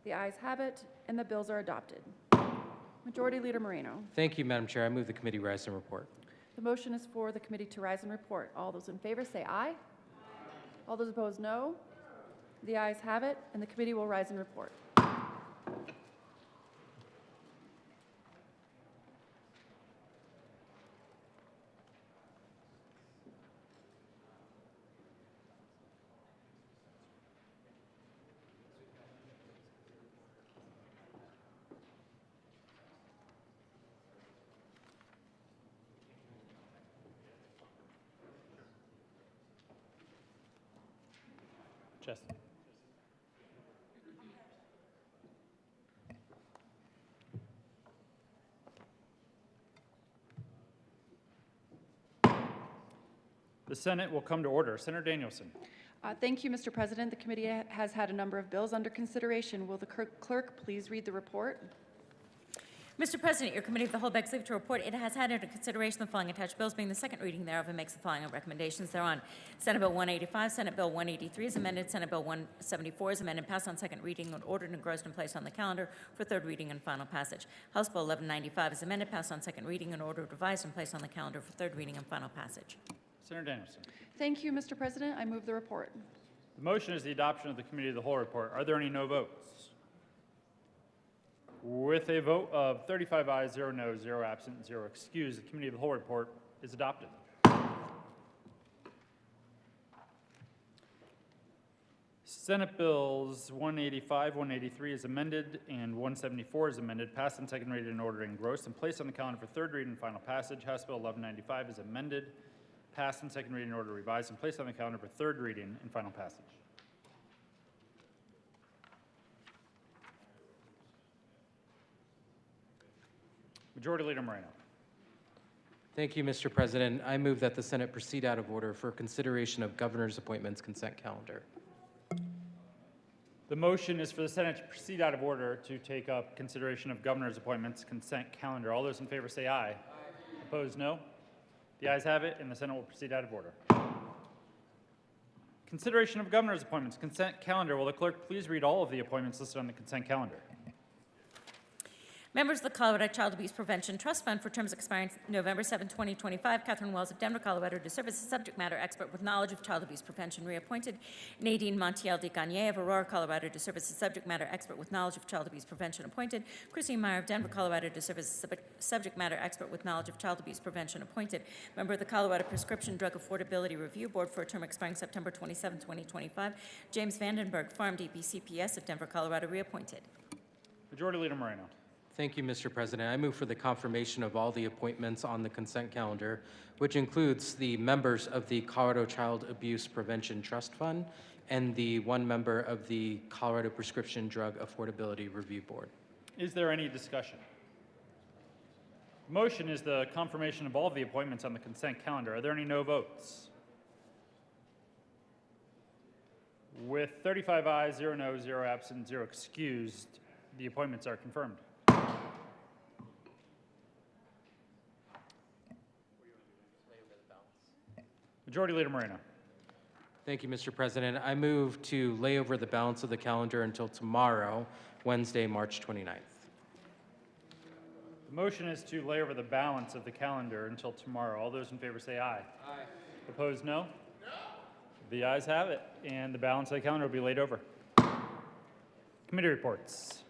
The ayes have it, and the bills are adopted. Majority Leader Moreno. Thank you, Madam Chair. I move the committee rise and report. The motion is for the committee to rise and report. All those in favor say aye. All those opposed, no. The ayes have it, and the committee will rise and report. Chesson. The Senate will come to order. Senator Danielson. Thank you, Mr. President. The committee has had a number of bills under consideration. Will the clerk please read the report? Mr. President, your Committee of the Whole begs leave to report it has had under consideration the following attached bills, being the second reading thereof, and makes the following recommendations thereon. Senate Bill 185, Senate Bill 183 is amended, Senate Bill 174 is amended, passed on second reading, and ordered, engrossed, and placed on the calendar for third reading and final passage. House Bill 1195 is amended, passed on second reading, and ordered, revised, and placed on the calendar for third reading and final passage. Senator Danielson. Thank you, Mr. President. I move the report. The motion is the adoption of the Committee of the Whole report. Are there any no votes? With a vote of 35 ayes, 0 noes, 0 absent, 0 excused, the Committee of the Whole report is adopted. Senate Bills 185, 183 is amended, and 174 is amended, passed and second reading and ordered engrossed, and placed on the calendar for third reading and final passage. House Bill 1195 is amended, passed and second reading and ordered revised, and placed on the calendar for third reading and final passage. Majority Leader Moreno. Thank you, Mr. President. I move that the Senate proceed out of order for consideration of governor's appointments consent calendar. The motion is for the Senate to proceed out of order to take up consideration of governor's appointments consent calendar. All those in favor say aye. Aye. Opposed, no. The ayes have it, and the Senate will proceed out of order. Consideration of governor's appointments consent calendar. Will the clerk please read all of the appointments listed on the consent calendar? Members of the Colorado Child Abuse Prevention Trust Fund for terms expiring November 7, 2025. Catherine Wells of Denver, Colorado, to serve as a subject matter expert with knowledge of child abuse prevention, reappointed. Nadine Montiel de Gagne of Aurora, Colorado, to serve as a subject matter expert with knowledge of child abuse prevention, appointed. Christine Meyer of Denver, Colorado, to serve as a subject matter expert with knowledge of child abuse prevention, appointed. Member of the Colorado Prescription Drug Affordability Review Board for a term expiring September 27, 2025. James Vandenberg, PharmD BCPS of Denver, Colorado, reappointed. Majority Leader Moreno. Thank you, Mr. President. I move for the confirmation of all the appointments on the consent calendar, which includes the members of the Colorado Child Abuse Prevention Trust Fund and the one member of the Colorado Prescription Drug Affordability Review Board. Is there any discussion? Motion is the confirmation of all of the appointments on the consent calendar. Are there any no votes? With 35 ayes, 0 noes, 0 absent, 0 excused, the appointments are confirmed. Majority Leader Moreno. Thank you, Mr. President. I move to lay over the balance of the calendar until tomorrow, Wednesday, March 29th. The motion is to lay over the balance of the calendar until tomorrow. All those in favor say aye. Aye. Opposed, no? No. The ayes have it, and the balance of the calendar will be laid over. Committee reports.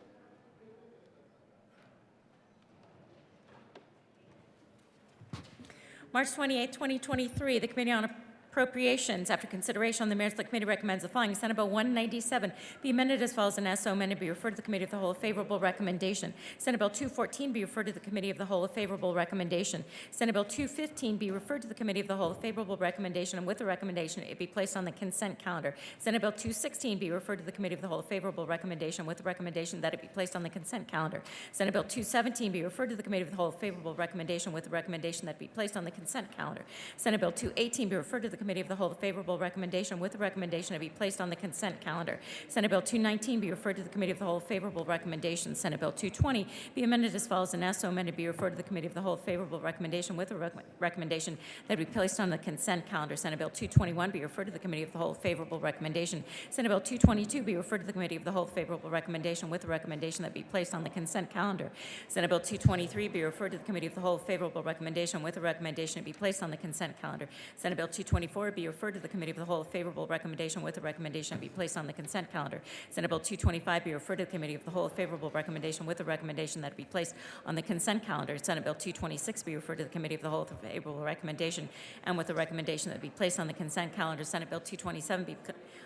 March 28, 2023, the Committee on Appropriations, after consideration on the merits, the committee recommends the following. Senate Bill 197 be amended as follows, and as so amended be referred to the Committee of the Whole, a favorable recommendation. Senate Bill 214 be referred to the Committee of the Whole, a favorable recommendation. Senate Bill 215 be referred to the Committee of the Whole, a favorable recommendation, and with the recommendation, it be placed on the consent calendar. Senate Bill 216 be referred to the Committee of the Whole, a favorable recommendation, with the recommendation that it be placed on the consent calendar. Senate Bill 217 be referred to the Committee of the Whole, a favorable recommendation, with the recommendation that it be placed on the consent calendar. Senate Bill 218 be referred to the Committee of the Whole, a favorable recommendation, with the recommendation to be placed on the consent calendar. Senate Bill 219 be referred to the Committee of the Whole, favorable recommendation. Senate Bill 220 be amended as follows, and as so amended be referred to the Committee of the Whole, favorable recommendation, with a recommendation that be placed on the consent calendar. Senate Bill 221 be referred to the Committee of the Whole, favorable recommendation. Senate Bill 222 be referred to the Committee of the Whole, favorable recommendation, with a recommendation that be placed on the consent calendar. Senate Bill 223 be referred to the Committee of the Whole, favorable recommendation, with a recommendation to be placed on the consent calendar. Senate Bill 224 be referred to the Committee of the Whole, favorable recommendation, with a recommendation to be placed on the consent calendar. Senate Bill 225 be referred to the Committee of the Whole, favorable recommendation, with a recommendation that be placed on the consent calendar. Senate Bill 226 be referred to the Committee of the Whole, favorable recommendation, and with a recommendation that be placed on the consent calendar. Senate Bill 227 be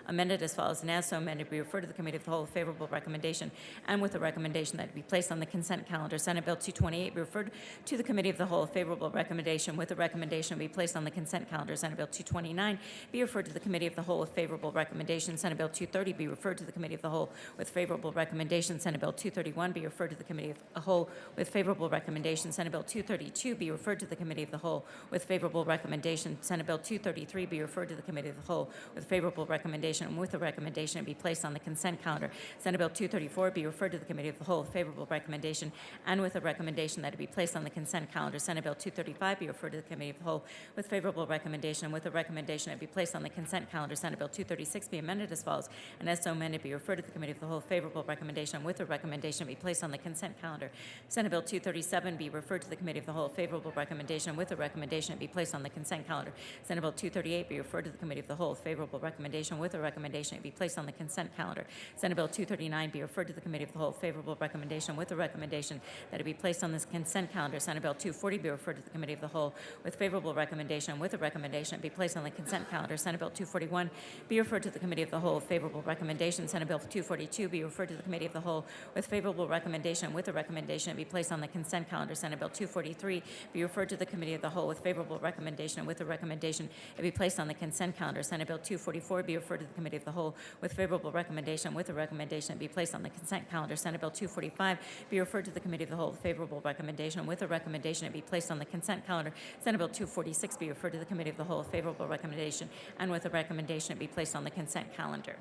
amended as follows, and as so amended be referred to the Committee of the Whole, favorable recommendation, and with a recommendation that be placed on the consent calendar. Senate Bill 228 be referred to the Committee of the Whole, favorable recommendation, with a recommendation to be placed on the consent calendar. Senate Bill 229 be referred to the Committee of the Whole with favorable recommendation. Senate Bill 230 be referred to the Committee of the Whole with favorable recommendation. Senate Bill 231 be referred to the Committee of the Whole with favorable recommendation. Senate Bill 232 be referred to the Committee of the Whole with favorable recommendation. Senate Bill 233 be referred to the Committee of the Whole with favorable recommendation, and with a recommendation to be placed on the consent calendar. Senate Bill 234 be referred to the Committee of the Whole with favorable recommendation, and with a recommendation that it be placed on the consent calendar. Senate Bill 235 be referred to the Committee of the Whole with favorable recommendation, and with a recommendation that it be placed on the consent calendar. Senate Bill 236 be amended as follows, and as so amended be referred to the Committee of the Whole, favorable recommendation, with a recommendation to be placed on the consent calendar. Senate Bill 237 be referred to the Committee of the Whole, favorable recommendation, with a recommendation to be placed on the consent calendar. Senate Bill 238 be referred to the Committee of the Whole, favorable recommendation, with a recommendation to be placed on the consent calendar. Senate Bill 239 be referred to the Committee of the Whole, favorable recommendation, with a recommendation that it be placed on this consent calendar. Senate Bill 240 be referred to the Committee of the Whole with favorable recommendation, with a recommendation to be placed on the consent calendar. Senate Bill 241 be referred to the Committee of the Whole, favorable recommendation. Senate Bill 242 be referred to the Committee of the Whole with favorable recommendation, with a recommendation to be placed on the consent calendar. Senate Bill 243 be referred to the Committee of the Whole with favorable recommendation, with a recommendation to be placed on the consent calendar. Senate Bill 244 be referred to the Committee of the Whole with favorable recommendation, with a recommendation to be placed on the consent calendar. Senate Bill 245 be referred to the Committee of the Whole with favorable recommendation, with a recommendation to be placed on the consent calendar. Senate Bill 246 be referred to the Committee of the Whole with favorable recommendation, and with a recommendation to be placed on the consent calendar.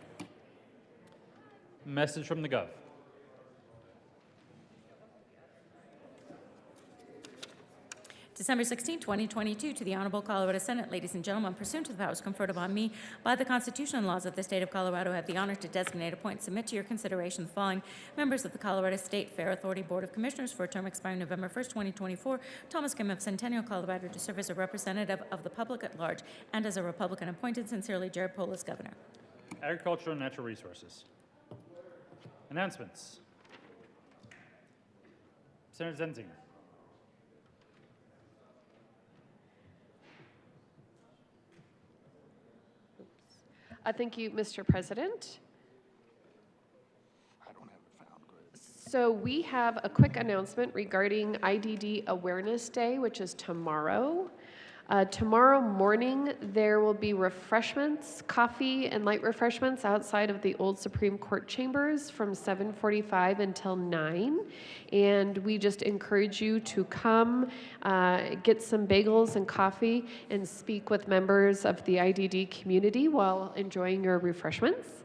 Message from the Gov. December 16, 2022, to the Honorable Colorado Senate. Ladies and gentlemen, pursuant to the powers conferred upon me by the Constitution and laws of the State of Colorado, I have the honor to designate, appoint, and submit to your consideration the following members of the Colorado State Fair Authority Board of Commissioners for a term expiring November 1st, 2024. Thomas Kim of Centennial, Colorado, to serve as a representative of the public at large and as a Republican appointed. Sincerely, Jared Polis, Governor. Agriculture and Natural Resources. Announcements. Senator Zenzinger. Thank you, Mr. President. So we have a quick announcement regarding IDD Awareness Day, which is tomorrow. Tomorrow morning, there will be refreshments, coffee and light refreshments outside of the old Supreme Court chambers from 7:45 until 9. And we just encourage you to come, get some bagels and coffee, and speak with members of the IDD community while enjoying your refreshments.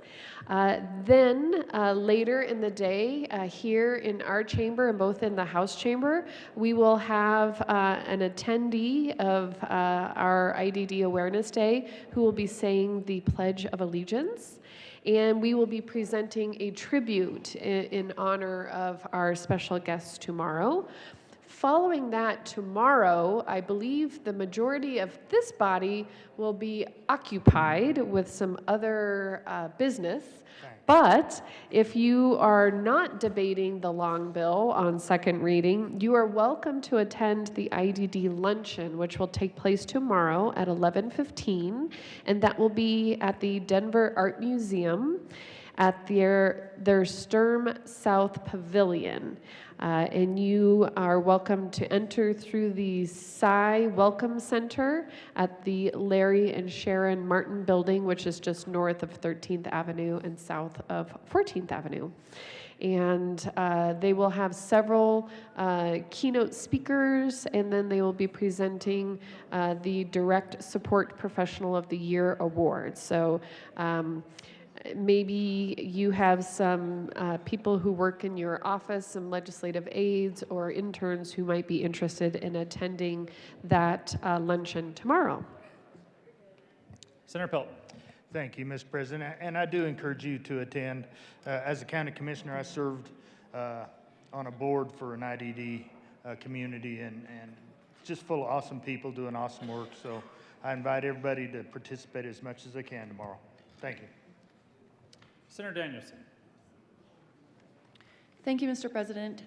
Then later in the day, here in our chamber and both in the House chamber, we will have an attendee of our IDD Awareness Day who will be saying the Pledge of Allegiance. And we will be presenting a tribute in honor of our special guests tomorrow. Following that, tomorrow, I believe the majority of this body will be occupied with some other business. But if you are not debating the long bill on second reading, you are welcome to attend the IDD luncheon, which will take place tomorrow at 11:15, and that will be at the Denver Art Museum at their Sturm South Pavilion. And you are welcome to enter through the Cy Welcome Center at the Larry and Sharon Martin Building, which is just north of 13th Avenue and south of 14th Avenue. And they will have several keynote speakers, and then they will be presenting the Direct Support Professional of the Year Award. So maybe you have some people who work in your office, some legislative aides or interns who might be interested in attending that luncheon tomorrow. Senator Pelton. Thank you, Mr. President. And I do encourage you to attend. As a county commissioner, I served on a board for an IDD community and just full of awesome people doing awesome work. So I invite everybody to participate as much as they can tomorrow. Thank you. Senator Danielson. Thank you, Mr. President.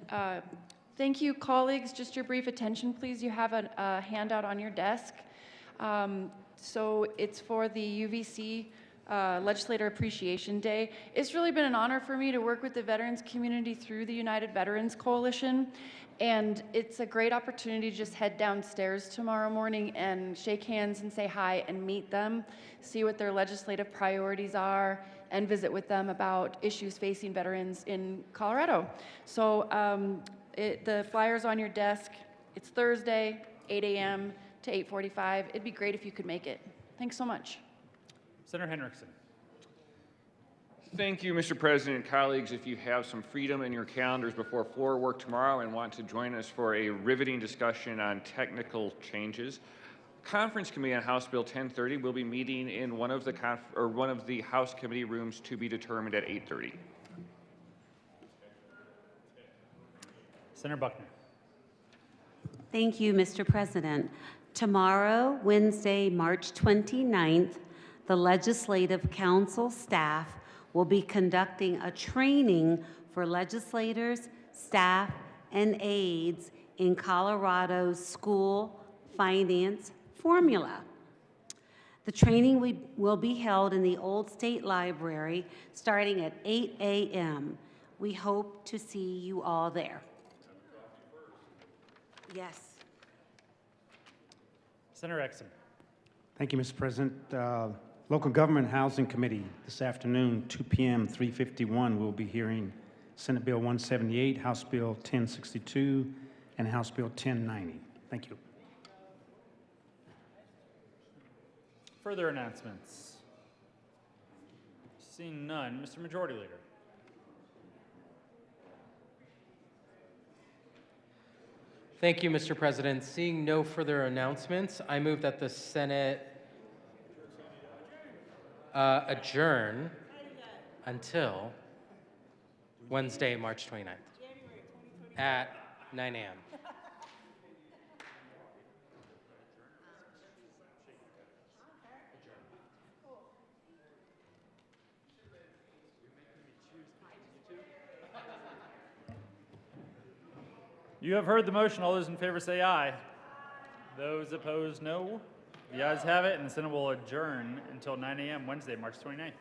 Thank you, colleagues. Just your brief attention, please. You have a handout on your desk. So it's for the UVC Legislator Appreciation Day. It's really been an honor for me to work with the veterans community through the United Veterans Coalition. And it's a great opportunity to just head downstairs tomorrow morning and shake hands and say hi and meet them, see what their legislative priorities are, and visit with them about issues facing veterans in Colorado. So the flyer's on your desk. It's Thursday, 8 a.m. to 8:45. It'd be great if you could make it. Thanks so much. Senator Henriksen. Thank you, Mr. President. Colleagues, if you have some freedom in your calendars before floor work tomorrow and want to join us for a riveting discussion on technical changes, Conference Committee on House Bill 1030 will be meeting in one of the House committee rooms to be determined at 8:30. Senator Buckner. Thank you, Mr. President. Tomorrow, Wednesday, March 29th, the Legislative Council staff will be conducting a training for legislators, staff, and aides in Colorado's school finance formula. The training will be held in the Old State Library starting at 8 a.m. We hope to see you all there. Yes. Senator Exum. Thank you, Mr. President. Local Government Housing Committee, this afternoon, 2 p.m., 351, we'll be hearing Senate Bill 178, House Bill 1062, and House Bill 1090. Thank you. Further announcements? Seeing none, Mr. Majority Leader. Thank you, Mr. President. Seeing no further announcements, I move that the Senate adjourn until Wednesday, March 29th at 9 a.m. You have heard the motion. All those in favor say aye. Those opposed, no. The ayes have it, and the Senate will adjourn until 9 a.m. Wednesday, March 29th.